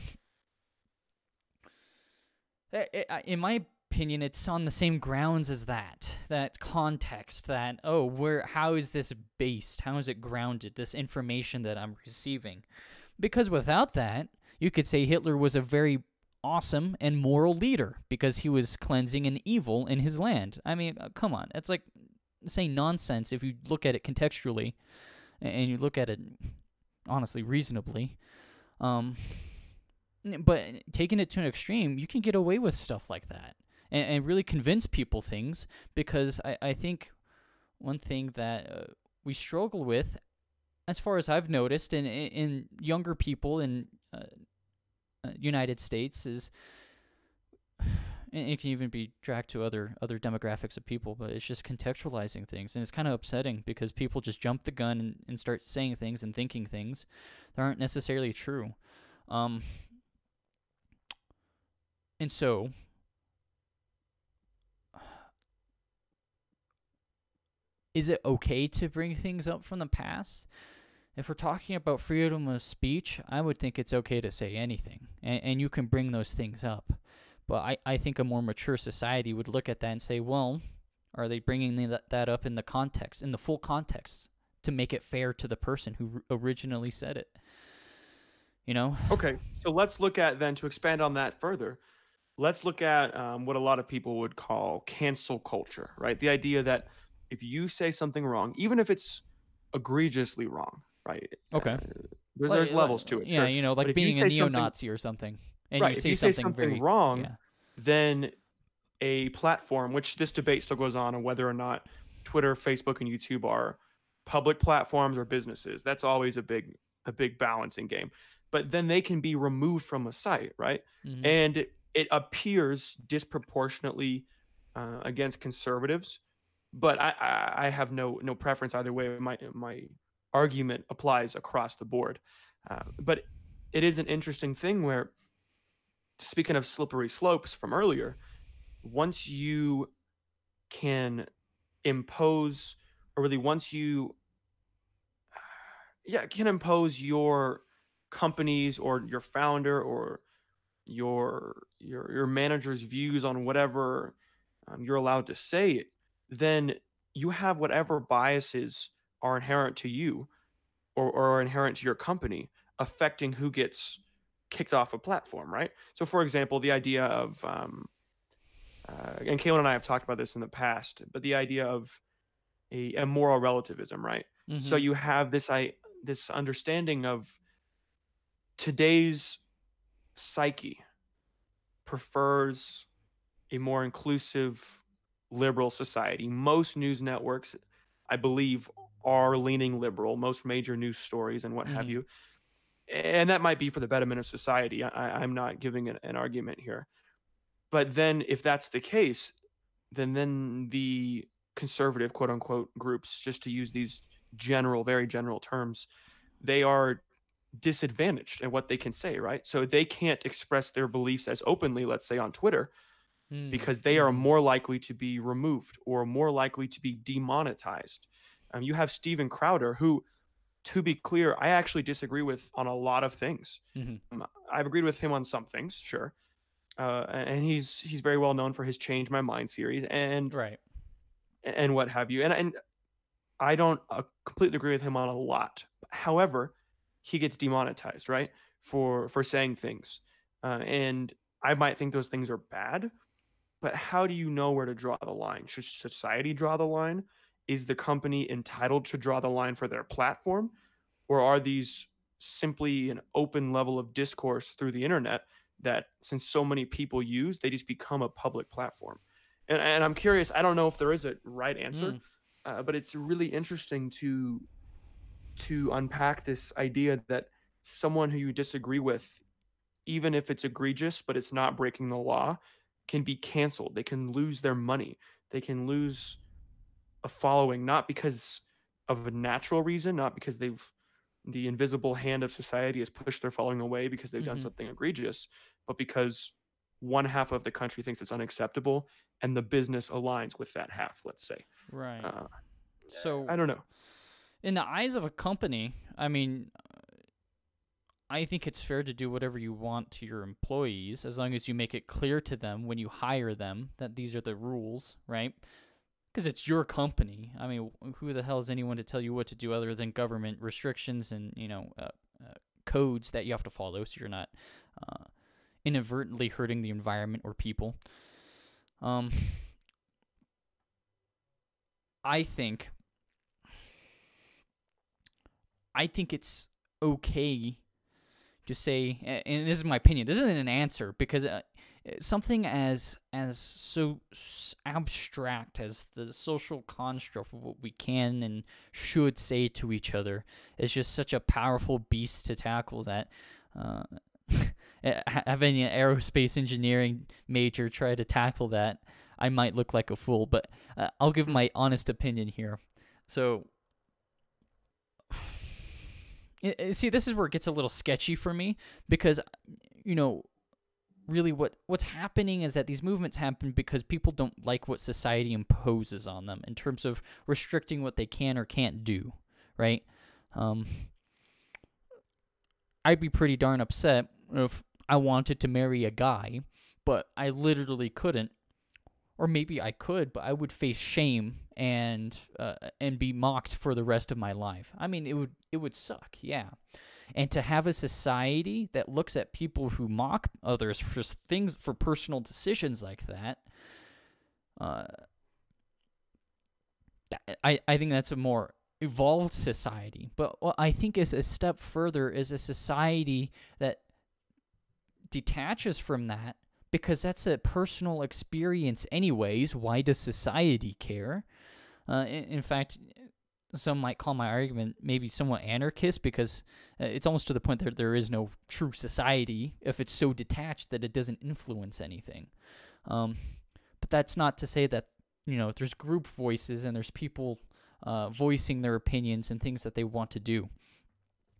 in my opinion, it's on the same grounds as that context, that, how is this based? How is it grounded, this information that I'm receiving? Because without that, you could say Hitler was a very awesome and moral leader because he was cleansing an evil in his land. I mean, come on. It's like saying nonsense if you look at it contextually and you look at it, honestly, reasonably. But taking it to an extreme, you can get away with stuff like that and really convince people things, because I think one thing that we struggle with, as far as I've noticed in younger people in United States, is, and it can even be tracked to other demographics of people, but it's just contextualizing things. And it's kind of upsetting because people just jump the gun and start saying things and thinking things that aren't necessarily true. And so, is it okay to bring things up from the past? If we're talking about freedom of speech, I would think it's okay to say anything, and you can bring those things up. But I think a more mature society would look at that and say, well, are they bringing that up in the context, in the full context, to make it fair to the person who originally said it? You know? Okay, so let's look at, then, to expand on that further, let's look at what a lot of people would call cancel culture, right? The idea that if you say something wrong, even if it's egregiously wrong, right? Okay. There's levels to it. Yeah, sure. like being a neo-Nazi or something, and right, you if you say say something very wrong, yeah. then a platform, which this debate still goes on whether or not Twitter, Facebook, and YouTube are public platforms or businesses. That's always a big balancing game. But then they can be removed from a site, right? Mm-hmm. And it appears disproportionately against conservatives, but I have no preference either way. My argument applies across the board. But it is an interesting thing where, speaking of slippery slopes from earlier, once you can impose, or really once you can impose your companies or your founder or your manager's views on whatever you're allowed to say, then you have whatever biases are inherent to you or are inherent to your company affecting who gets kicked off a platform, right? So, for example, the idea of, and Caitlin and I have talked about this in the past, but the idea of a moral relativism, right? Mm-hmm. So you have this understanding of today's psyche prefers a more inclusive, liberal society. Most news networks, I believe, are leaning liberal, most major news stories and what have you. And that might be for the betterment of society. I'm not giving an argument here. But then if that's the case, then the conservative, quote unquote, groups, just to use these very general terms, they are disadvantaged in what they can say, right? So they can't express their beliefs as openly, let's say on Twitter, because they are more likely to be removed or more likely to be demonetized. You have Steven Crowder, who, to be clear, I actually disagree with on a lot of things. I've agreed with him on some things, sure. And he's very well known for his Change My Mind series and what have you. And I don't completely agree with him on a lot. However, he gets demonetized, right, for saying things. And I might think those things are bad, but how do you know where to draw the line? Should society draw the line? Is the company entitled to draw the line for their platform? Or are these simply an open level of discourse through the internet that, since so many people use, they just become a public platform? And I'm curious, I don't know if there is a right answer, but it's really interesting to to unpack this idea that someone who you disagree with, even if it's egregious but it's not breaking the law, can be canceled. They can lose their money. They can lose a following, not because of a natural reason, not because the invisible hand of society has pushed their following away because they've done Mm-hmm. something egregious, but because one half of the country thinks it's unacceptable and the business aligns with that half, let's say. Right. Uh, So, I don't know. in the eyes of a company, I mean, I think it's fair to do whatever you want to your employees as long as you make it clear to them when you hire them that these are the rules, right? Because it's your company. I mean, who the hell is anyone to tell you what to do other than government restrictions and, codes that you have to follow so you're not inadvertently hurting the environment or people. I think it's okay to say, and this is my opinion, this isn't an answer, because something as abstract as the social construct of what we can and should say to each other is just such a powerful beast to tackle that having an aerospace engineering major try to tackle that, I might look like a fool, but I'll give my honest opinion here. So, see, this is where it gets a little sketchy for me, because, really what's happening is that these movements happen because people don't like what society imposes on them in terms of restricting what they can or can't do, right? I'd be pretty darn upset if I wanted to marry a guy, but I literally couldn't. Or maybe I could, but I would face shame and be mocked for the rest of my life. I mean, it would suck, yeah. And to have a society that looks at people who mock others for things, for personal decisions like that, I think that's a more evolved society. But what I think is a step further is a society that detaches from that, because that's a personal experience anyways. Why does society care? In fact, some might call my argument maybe somewhat anarchist, because it's almost to the point that there is no true society if it's so detached that it doesn't influence anything. But that's not to say that, there's group voices and there's people voicing their opinions and things that they want to do.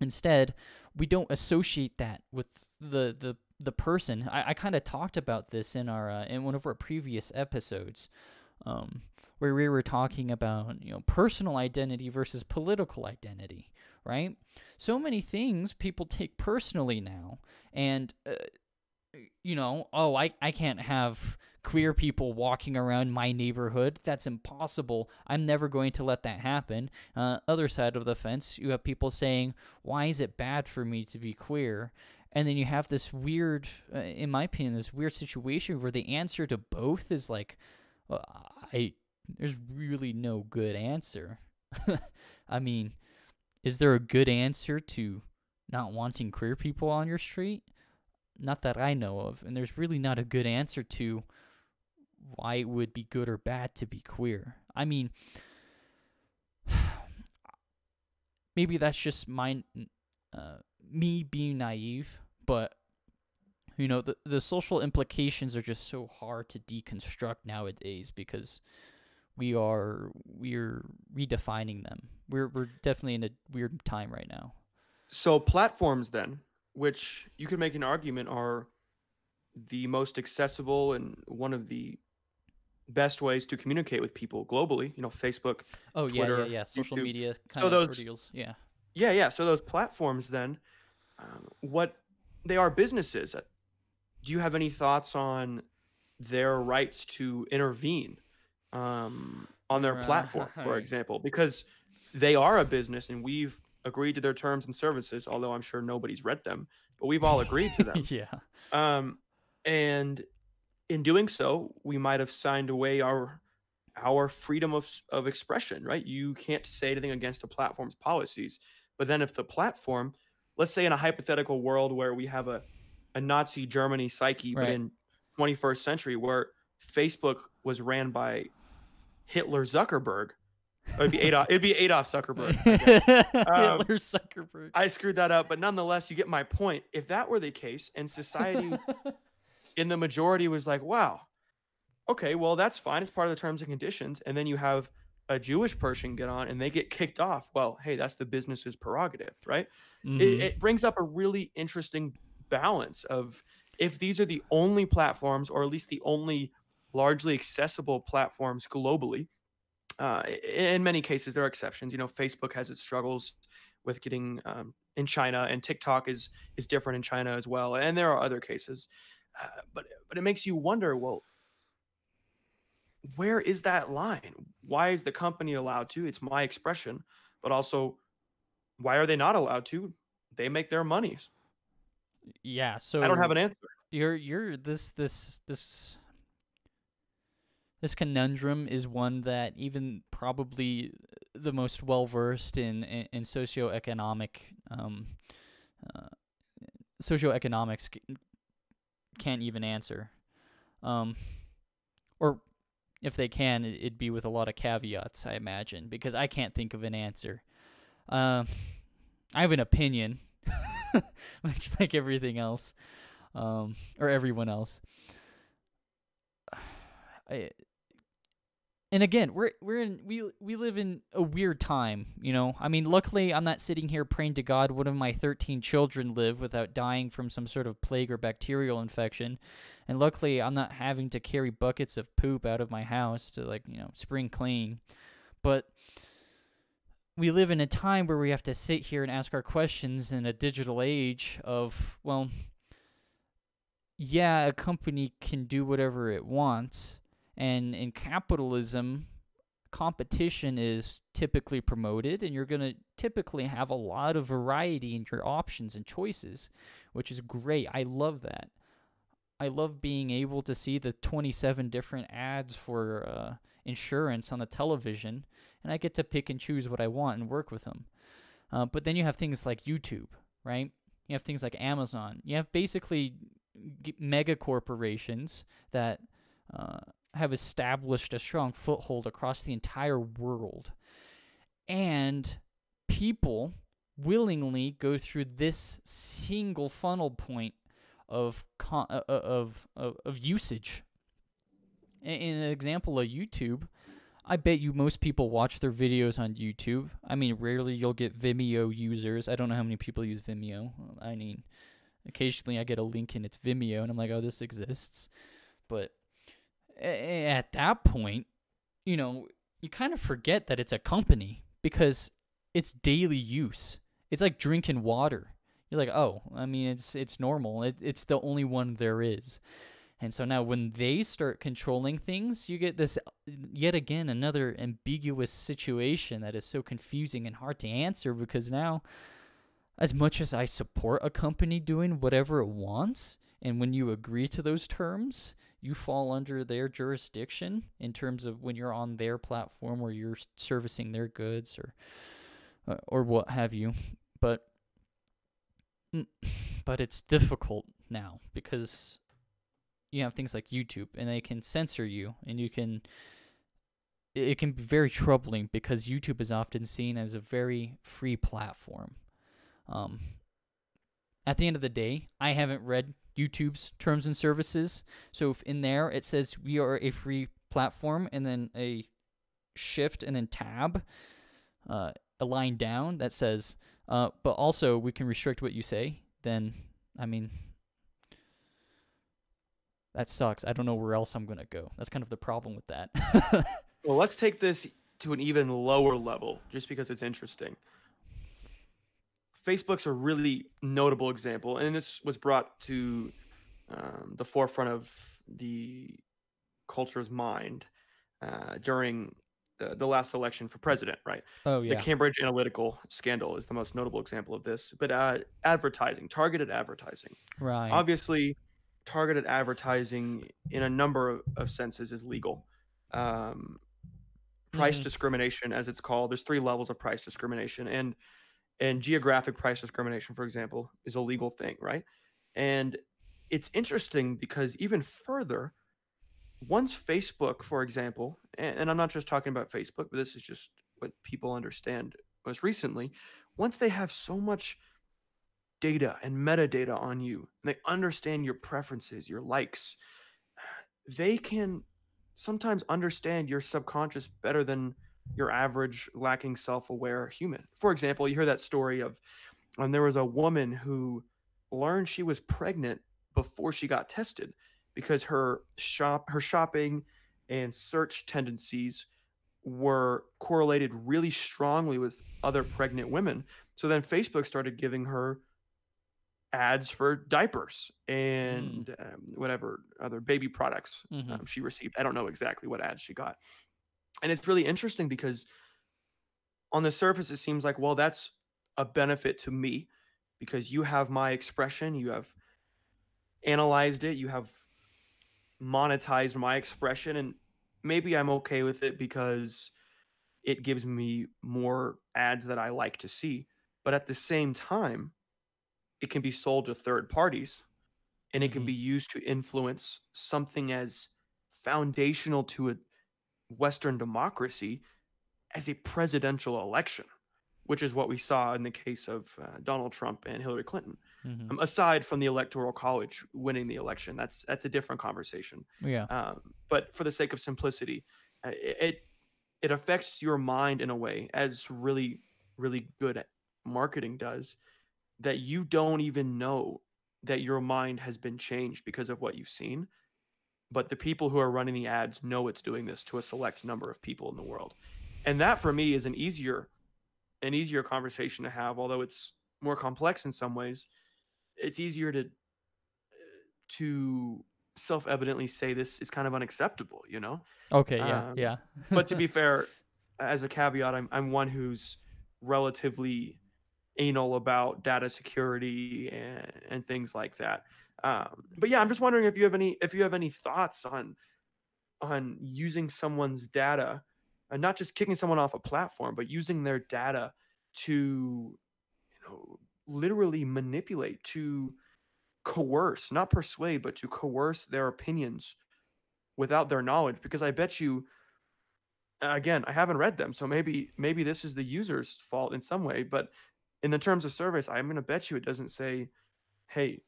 Instead, we don't associate that with the person. I kind of talked about this in one of our previous episodes, where we were talking about personal identity versus political identity, right? So many things people take personally now, and I can't have queer people walking around my neighborhood. That's impossible. I'm never going to let that happen. Other side of the fence, you have people saying, why is it bad for me to be queer? And then you have this weird, in my opinion, this weird situation where the answer to both is like, there's really no good answer. I mean, is there a good answer to not wanting queer people on your street? Not that I know of. And there's really not a good answer to why it would be good or bad to be queer. I mean, maybe that's just me being naive, but the social implications are just so hard to deconstruct nowadays, because we're redefining them. We're definitely in a weird time right now. So platforms then, which you could make an argument are the most accessible and one of the best ways to communicate with people globally, Facebook, Twitter, yeah, social YouTube. media kind So of those- deals, yeah. Yeah. So those platforms then, what they are businesses. Do you have any thoughts on their rights to intervene on their platform, for Right. example? Because they are a business and we've agreed to their terms and services, although I'm sure nobody's read them, but we've all agreed to them. Yeah. And in doing so, we might have signed away our freedom of expression, right? You can't say anything against a platform's policies. But then if the platform, let's say in a hypothetical world where we have a Nazi Germany psyche, but Right. in 21st century where Facebook was ran by Hitler Zuckerberg, It'd be Adolf. It'd be Adolf Zuckerberg, I guess. Hitler Zuckerberg. I screwed that up, but nonetheless, you get my point. If that were the case, and society in the majority was like, "Wow, okay, well that's fine. It's part of the terms and conditions," and then you have a Jewish person get on and they get kicked off. Well, hey, that's the business's prerogative, right? It brings up a really interesting balance of if these are the only platforms, or at least the only largely accessible platforms globally. In many cases, there are exceptions. Facebook has its struggles with getting in China, and TikTok is different in China as well, and there are other cases. But it makes you wonder, well, where is that line? Why is the company allowed to? It's my expression, but also, why are they not allowed to? They make their monies. Yeah, so I don't have an answer. You're this conundrum is one that even probably the most well-versed in socioeconomics can't even answer. Or if they can, it'd be with a lot of caveats, I imagine, because I can't think of an answer. I have an opinion, much like everything else, or everyone else. And again, we live in a weird time, I mean, luckily I'm not sitting here praying to God one of my 13 children live without dying from some sort of plague or bacterial infection. And luckily I'm not having to carry buckets of poop out of my house to spring clean. But we live in a time where we have to sit here and ask our questions in a digital age of, well, yeah, a company can do whatever it wants. And in capitalism, competition is typically promoted, and you're going to typically have a lot of variety in your options and choices, which is great. I love that. I love being able to see the 27 different ads for insurance on the television, and I get to pick and choose what I want and work with them. But then you have things like YouTube, right? You have things like Amazon. You have basically mega corporations that have established a strong foothold across the entire world. And people willingly go through this single funnel point of usage. In an example of YouTube, I bet you most people watch their videos on YouTube. I mean, rarely you'll get Vimeo users. I don't know how many people use Vimeo. I mean, occasionally I get a link and it's Vimeo, and I'm like, oh, this exists. But at that point, you kind of forget that it's a company because it's daily use. It's like drinking water. You're like, oh, I mean, it's normal. It's the only one there is. And so now when they start controlling things, you get this, yet again, another ambiguous situation that is so confusing and hard to answer, because now, as much as I support a company doing whatever it wants, and when you agree to those terms, you fall under their jurisdiction in terms of when you're on their platform or you're servicing their goods or what have you. But it's difficult now because you have things like YouTube, and they can censor you, and it can be very troubling because YouTube is often seen as a very free platform. At the end of the day, I haven't read YouTube's terms and services, so if in there it says we are a free platform and then a shift and then tab, a line down that says, but also we can restrict what you say, then, I mean, that sucks. I don't know where else I'm going to go. That's kind of the problem with that. Well, let's take this to an even lower level, just because it's interesting. Facebook's a really notable example, and this was brought to the forefront of the culture's mind during the last election for president, right? Oh, yeah. The Cambridge Analytica scandal is the most notable example of this. But advertising, targeted advertising. Right. Obviously, targeted advertising in a number of senses is legal. Price discrimination, as it's called, there's 3 levels of price discrimination, and geographic price discrimination, for example, is a legal thing, right? And it's interesting because even further, once Facebook, for example, and I'm not just talking about Facebook, but this is just what people understand most recently, once they have so much data and metadata on you, and they understand your preferences, your likes, they can sometimes understand your subconscious better than your average lacking self-aware human. For example, you hear that story of there was a woman who learned she was pregnant before she got tested because her shopping and search tendencies were correlated really strongly with other pregnant women. So then Facebook started giving her ads for diapers and whatever other baby products she received. I don't know exactly what ads she got. And it's really interesting because on the surface, it seems like, well, that's a benefit to me because you have my expression, you have analyzed it, you have monetized my expression, and maybe I'm okay with it because it gives me more ads that I like to see. But at the same time, it can be sold to third parties and it can be used to influence something as foundational to a Western democracy as a presidential election, which is what we saw in the case of Donald Trump and Hillary Clinton. Aside from the Electoral College winning the election, that's a different conversation. Yeah. But for the sake of simplicity, it affects your mind in a way, as really, really good marketing does, that you don't even know that your mind has been changed because of what you've seen. But the people who are running the ads know it's doing this to a select number of people in the world. And that for me is an easier conversation to have, although it's more complex in some ways. It's easier to self-evidently say this is kind of unacceptable, you know? Okay, yeah. But to be fair, as a caveat, I'm one who's relatively anal about data security and things like that. But yeah, I'm just wondering if you have any thoughts on using someone's data, and not just kicking someone off a platform, but using their data to, literally manipulate, to coerce, not persuade, but to coerce their opinions without their knowledge. Because I bet you, again, I haven't read them, so maybe this is the user's fault in some way, but in the terms of service, I'm going to bet you it doesn't say, hey,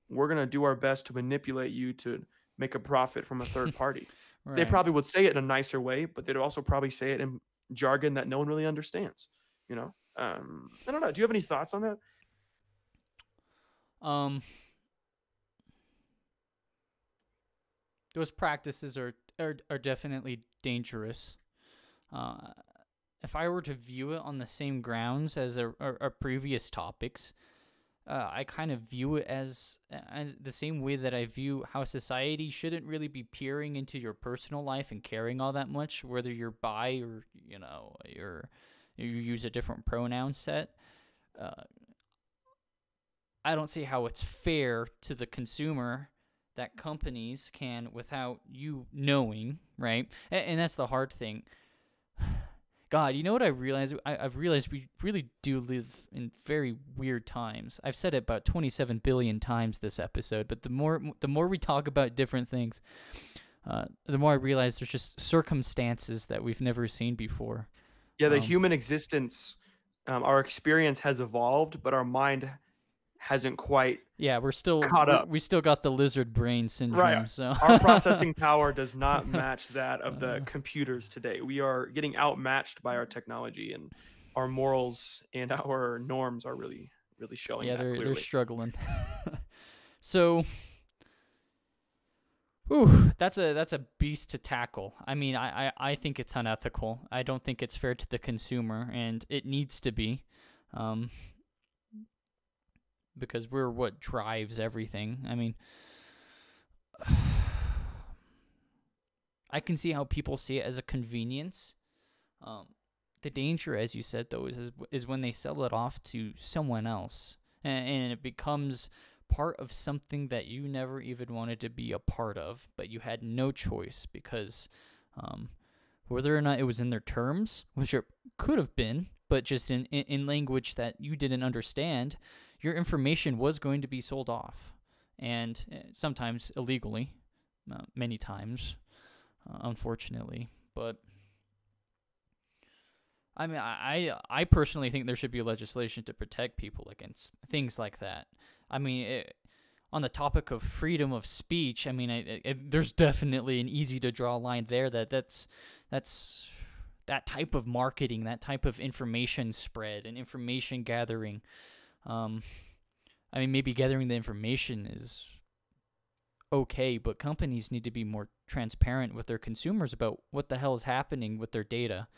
we're going to do our best to manipulate you to make a profit from a third party. Right. They probably would say it in a nicer way, but they'd also probably say it in jargon that no one really understands, I don't know. Do you have any thoughts on that? Those practices are definitely dangerous. If I were to view it on the same grounds as our previous topics, I kind of view it as the same way that I view how society shouldn't really be peering into your personal life and caring all that much, whether you're bi or you use a different pronoun set. I don't see how it's fair to the consumer that companies can, without you knowing, right? And that's the hard thing. God, you know what I realized? I've realized we really do live in very weird times. I've said it about 27 billion times this episode, but the more we talk about different things, the more I realize there's just circumstances that we've never seen before. Yeah, the human existence, our experience has evolved, but our mind hasn't quite we're still caught up. We still got the lizard brain syndrome. Right. So Our processing power does not match that of the computers today. We are getting outmatched by our technology, and our morals and our norms are really, really showing. Yeah, that they're clearly. struggling. So, that's a beast to tackle. I mean, I think it's unethical. I don't think it's fair to the consumer, and it needs to be. Because we're what drives everything. I mean, I can see how people see it as a convenience. The danger, as you said, though, is when they sell it off to someone else, and it becomes part of something that you never even wanted to be a part of, but you had no choice because whether or not it was in their terms, which it could have been, but just in language that you didn't understand, your information was going to be sold off, and sometimes illegally, many times, unfortunately. But I mean, I personally think there should be legislation to protect people against things like that. I mean, on the topic of freedom of speech, I mean, there's definitely an easy to draw line there. That's that type of marketing, that type of information spread and information gathering. I mean, maybe gathering the information is okay, but companies need to be more transparent with their consumers about what the hell is happening with their data.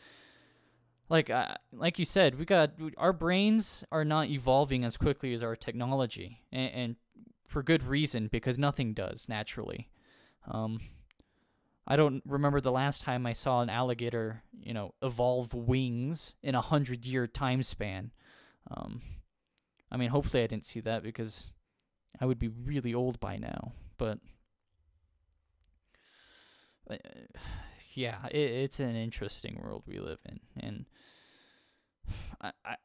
Like you said, our brains are not evolving as quickly as our technology, and for good reason, because nothing does naturally. I don't remember the last time I saw an alligator, evolve wings in 100-year time span. I mean, hopefully I didn't see that because I would be really old by now. But yeah, it's an interesting world we live in, and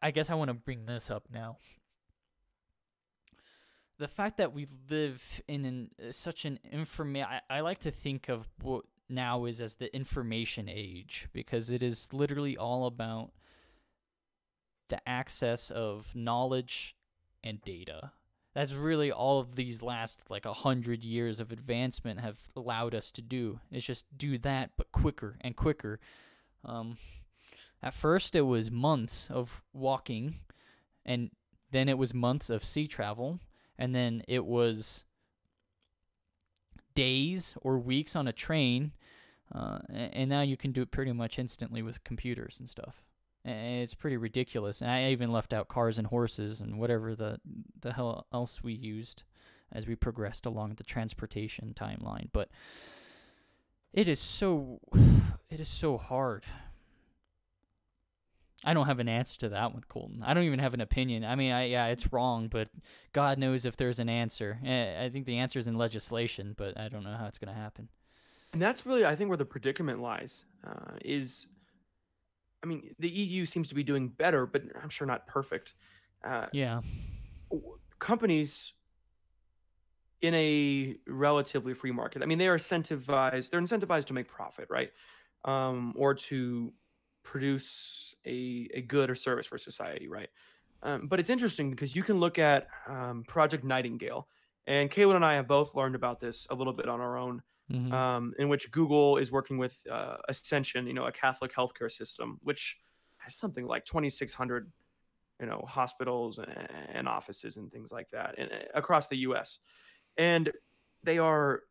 I guess I want to bring this up now. The fact that we live in such an I like to think of what now is as the information age, because it is literally all about the access of knowledge and data. That's really all of these last 100 years of advancement have allowed us to do. It's just do that, but quicker and quicker. At first, it was months of walking, and then it was months of sea travel, and then it was days or weeks on a train, and now you can do it pretty much instantly with computers and stuff. And it's pretty ridiculous. And I even left out cars and horses and whatever the hell else we used as we progressed along the transportation timeline. But it is so hard. I don't have an answer to that one, Colton. I don't even have an opinion. I mean, it's wrong, but God knows if there's an answer. I think the answer is in legislation, but I don't know how it's going to happen. And that's really, I think, where the predicament lies. I mean, the EU seems to be doing better, but I'm sure not perfect. Yeah. Companies in a relatively free market, I mean, they're incentivized to make profit, right? Or to produce a good or service for society, right? But it's interesting because you can look at Project Nightingale, and Caleb and I have both learned about this a little bit on our own, in which Google is working with Ascension, a Catholic healthcare system, which has something like 2,600, hospitals and offices and things like that across the U.S. And they are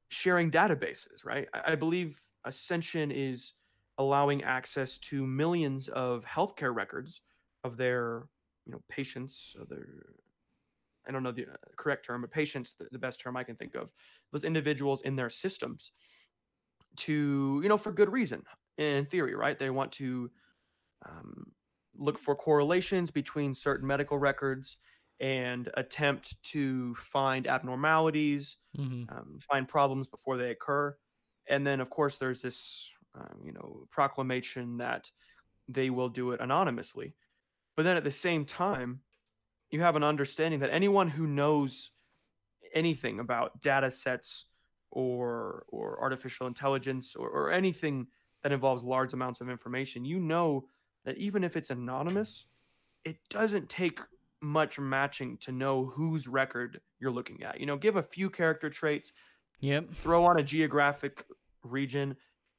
sharing databases, right? I believe Ascension is allowing access to millions of healthcare records of their, patients, I don't know the correct term, but patients, the best term I can think of, those individuals in their systems to, for good reason, in theory, right? They want to look for correlations between certain medical records and attempt to find abnormalities, find problems before they occur. And then, of course, there's this, proclamation that they will do it anonymously. But then at the same time, you have an understanding that anyone who knows anything about data sets or artificial intelligence or anything that involves large amounts of information, that even if it's anonymous, it doesn't take much matching to know whose record you're looking at. Give a few character traits, throw on a geographic region,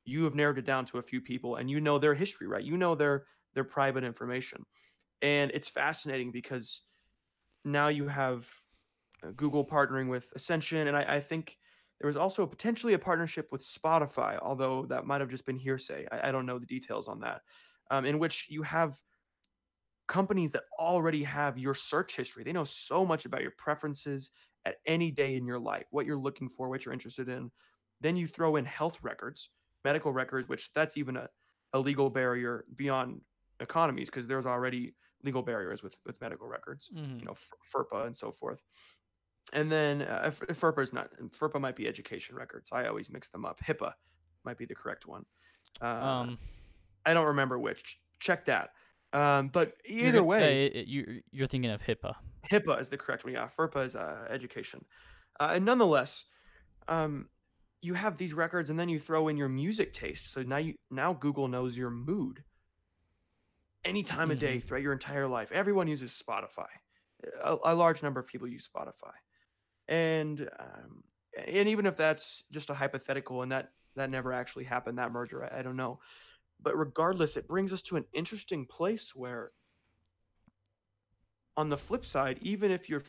you have narrowed it down to a few people, and their history, right? Their private information. And it's fascinating because now you have Google partnering with Ascension, and I think there was also potentially a partnership with Spotify, although that might have just been hearsay. I don't know the details on that, in which you have companies that already have your search history. They know so much about your preferences at any day in your life, what you're looking for, what you're interested in. Then you throw in health records, medical records, which that's even a legal barrier beyond economies, because there's already legal barriers with medical records, FERPA and so forth. And then FERPA might be education records. I always mix them up. HIPAA might be the correct one. I don't remember which. Check that. But either way, you're thinking of HIPAA. HIPAA is the correct one. Yeah, FERPA is education. And nonetheless, you have these records, and then you throw in your music taste. So now Google knows your mood. any time of day throughout your entire life. Everyone uses Spotify. A large number of people use Spotify. And even if that's just a hypothetical and that never actually happened, that merger, I don't know. But regardless, it brings us to an interesting place where, on the flip side, even if your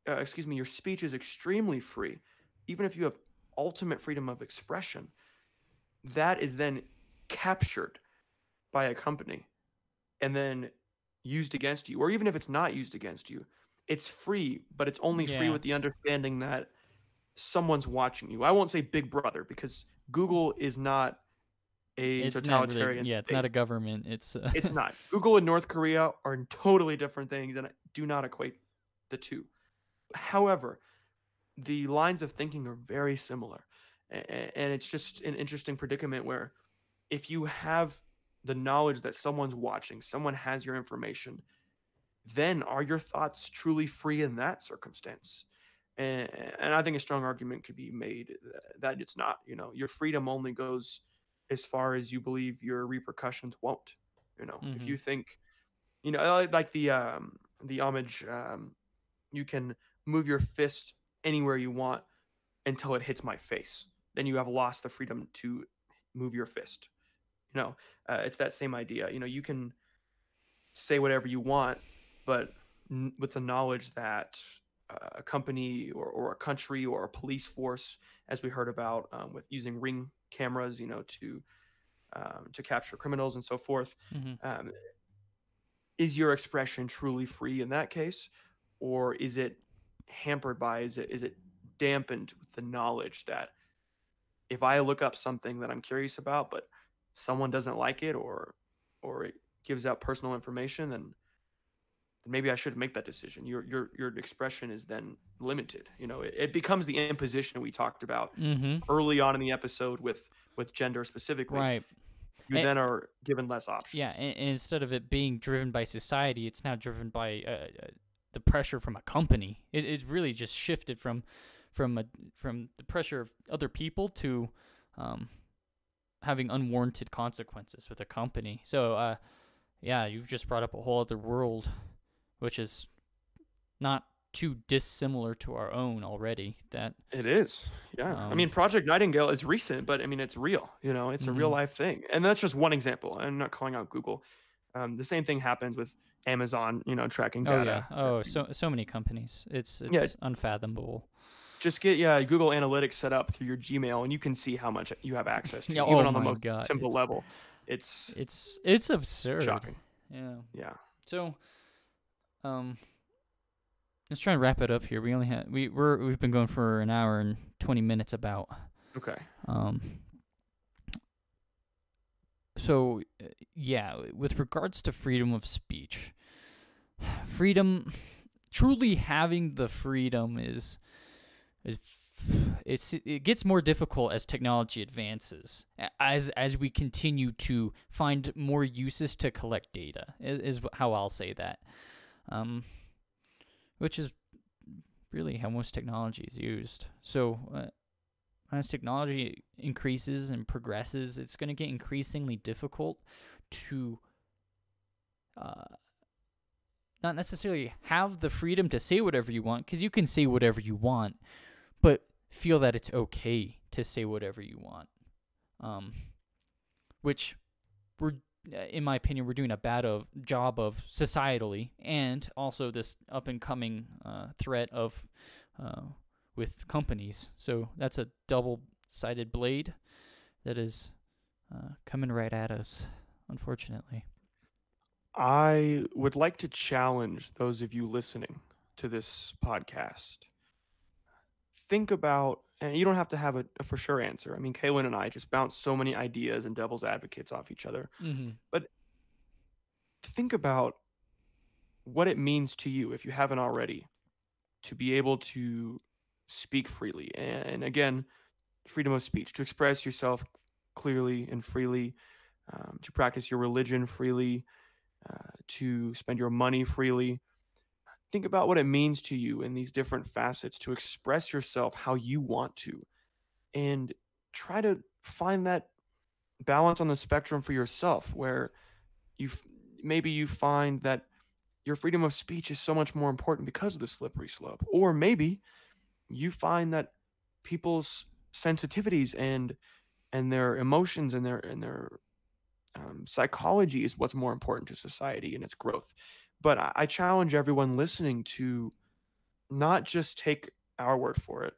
your speech is extremely free, even if you have ultimate freedom of expression, that is then captured by a company and then used against you. Or even if it's not used against you, it's free, but it's only free Yeah. with the understanding that someone's watching you. I won't say Big Brother because Google is not a It's not really, totalitarian yeah, it's state. not a government. It's It's not. Google and North Korea are totally different things, and I do not equate the two. However, the lines of thinking are very similar. And it's just an interesting predicament where, if you have the knowledge that someone's watching, someone has your information, then are your thoughts truly free in that circumstance? And I think a strong argument could be made that it's not. Your freedom only goes as far as you believe your repercussions won't. If Mhm. you think, like the homage, you can move your fist anywhere you want until it hits my face. Then you have lost the freedom to move your fist. It's that same idea. You can say whatever you want, but with the knowledge that a company or a country or a police force, as we heard about with using ring cameras, to capture criminals and so forth, Mhm. um, is your expression truly free in that case, or is it hampered by? Is it dampened with the knowledge that if I look up something that I'm curious about, but someone doesn't like it, or it gives out personal information, then maybe I should make that decision. Your expression is then limited. It becomes the imposition we talked about Mhm. early on in the episode with gender specifically. Right. You Eh, then are given less yeah, options. and instead of it being driven by society, it's now driven by the pressure from a company. It's really just shifted from the pressure of other people to um, having unwarranted consequences with a company. So yeah, you've just brought up a whole other world, which is not too dissimilar to our own already. That It is. Yeah. I um, mean, Project Nightingale is recent, but I mean, it's real. It's a real mhm. life thing. And that's just one example. I'm not calling out Google. The same thing happens with Amazon, tracking Oh yeah. data. Oh, so many companies. It's Yeah. unfathomable. Just get Google Analytics set up through your Gmail, and you can see how much you have access to, Yeah. even Oh on the my most God. simple level. It's It's absurd. shocking. Yeah. Yeah. So let's try and wrap it up here. We only had we've been going for an hour and 20 minutes about. Okay. So yeah, with regards to freedom of speech, freedom, truly having the freedom is it gets more difficult as technology advances, as we continue to find more uses to collect data, is how I'll say that, which is really how most technology is used. So as technology increases and progresses, it's going to get increasingly difficult to not necessarily have the freedom to say whatever you want, because you can say whatever you want, but feel that it's okay to say whatever you want. Which in my opinion, we're doing a bad job of societally, and also this up and coming threat of with companies. So that's a double-sided blade that is coming right at us, unfortunately. I would like to challenge those of you listening to this podcast. Think about, and you don't have to have a for sure answer. I mean, Kaylin and I just bounce so many ideas and devil's advocates off each other. Mm-hmm. But think about what it means to you, if you haven't already, to be able to speak freely. And again, freedom of speech, to express yourself clearly and freely, to practice your religion freely, to spend your money freely. Think about what it means to you in these different facets to express yourself how you want to, and try to find that balance on the spectrum for yourself where you maybe you find that your freedom of speech is so much more important because of the slippery slope. Or maybe you find that people's sensitivities and their emotions and their psychology is what's more important to society and its growth. But I challenge everyone listening to not just take our word for it,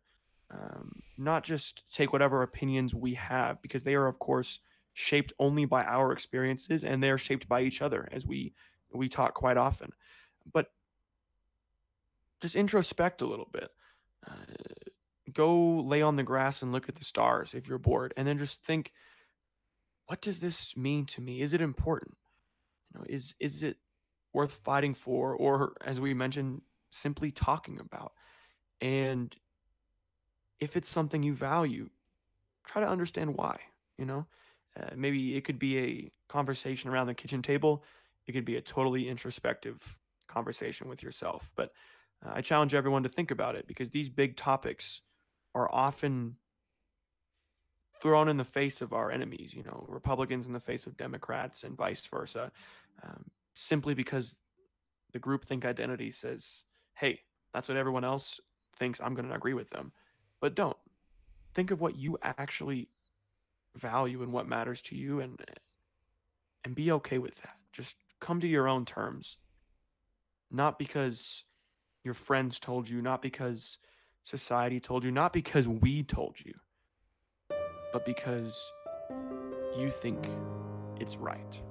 not just take whatever opinions we have, because they are, of course, shaped only by our experiences, and they are shaped by each other, as we talk quite often. But just introspect a little bit. Go lay on the grass and look at the stars if you're bored, and then just think, what does this mean to me? Is it important? Is it worth fighting for, or as we mentioned, simply talking about? And if it's something you value, try to understand why. You know, maybe it could be a conversation around the kitchen table. It could be a totally introspective conversation with yourself. But I challenge everyone to think about it, because these big topics are often thrown in the face of our enemies, Republicans in the face of Democrats and vice versa, simply because the groupthink identity says, hey, that's what everyone else thinks, I'm going to agree with them. But don't. Think of what you actually value and what matters to you, and be okay with that. Just come to your own terms, not because your friends told you, not because society told you, not because we told you, but because you think it's right.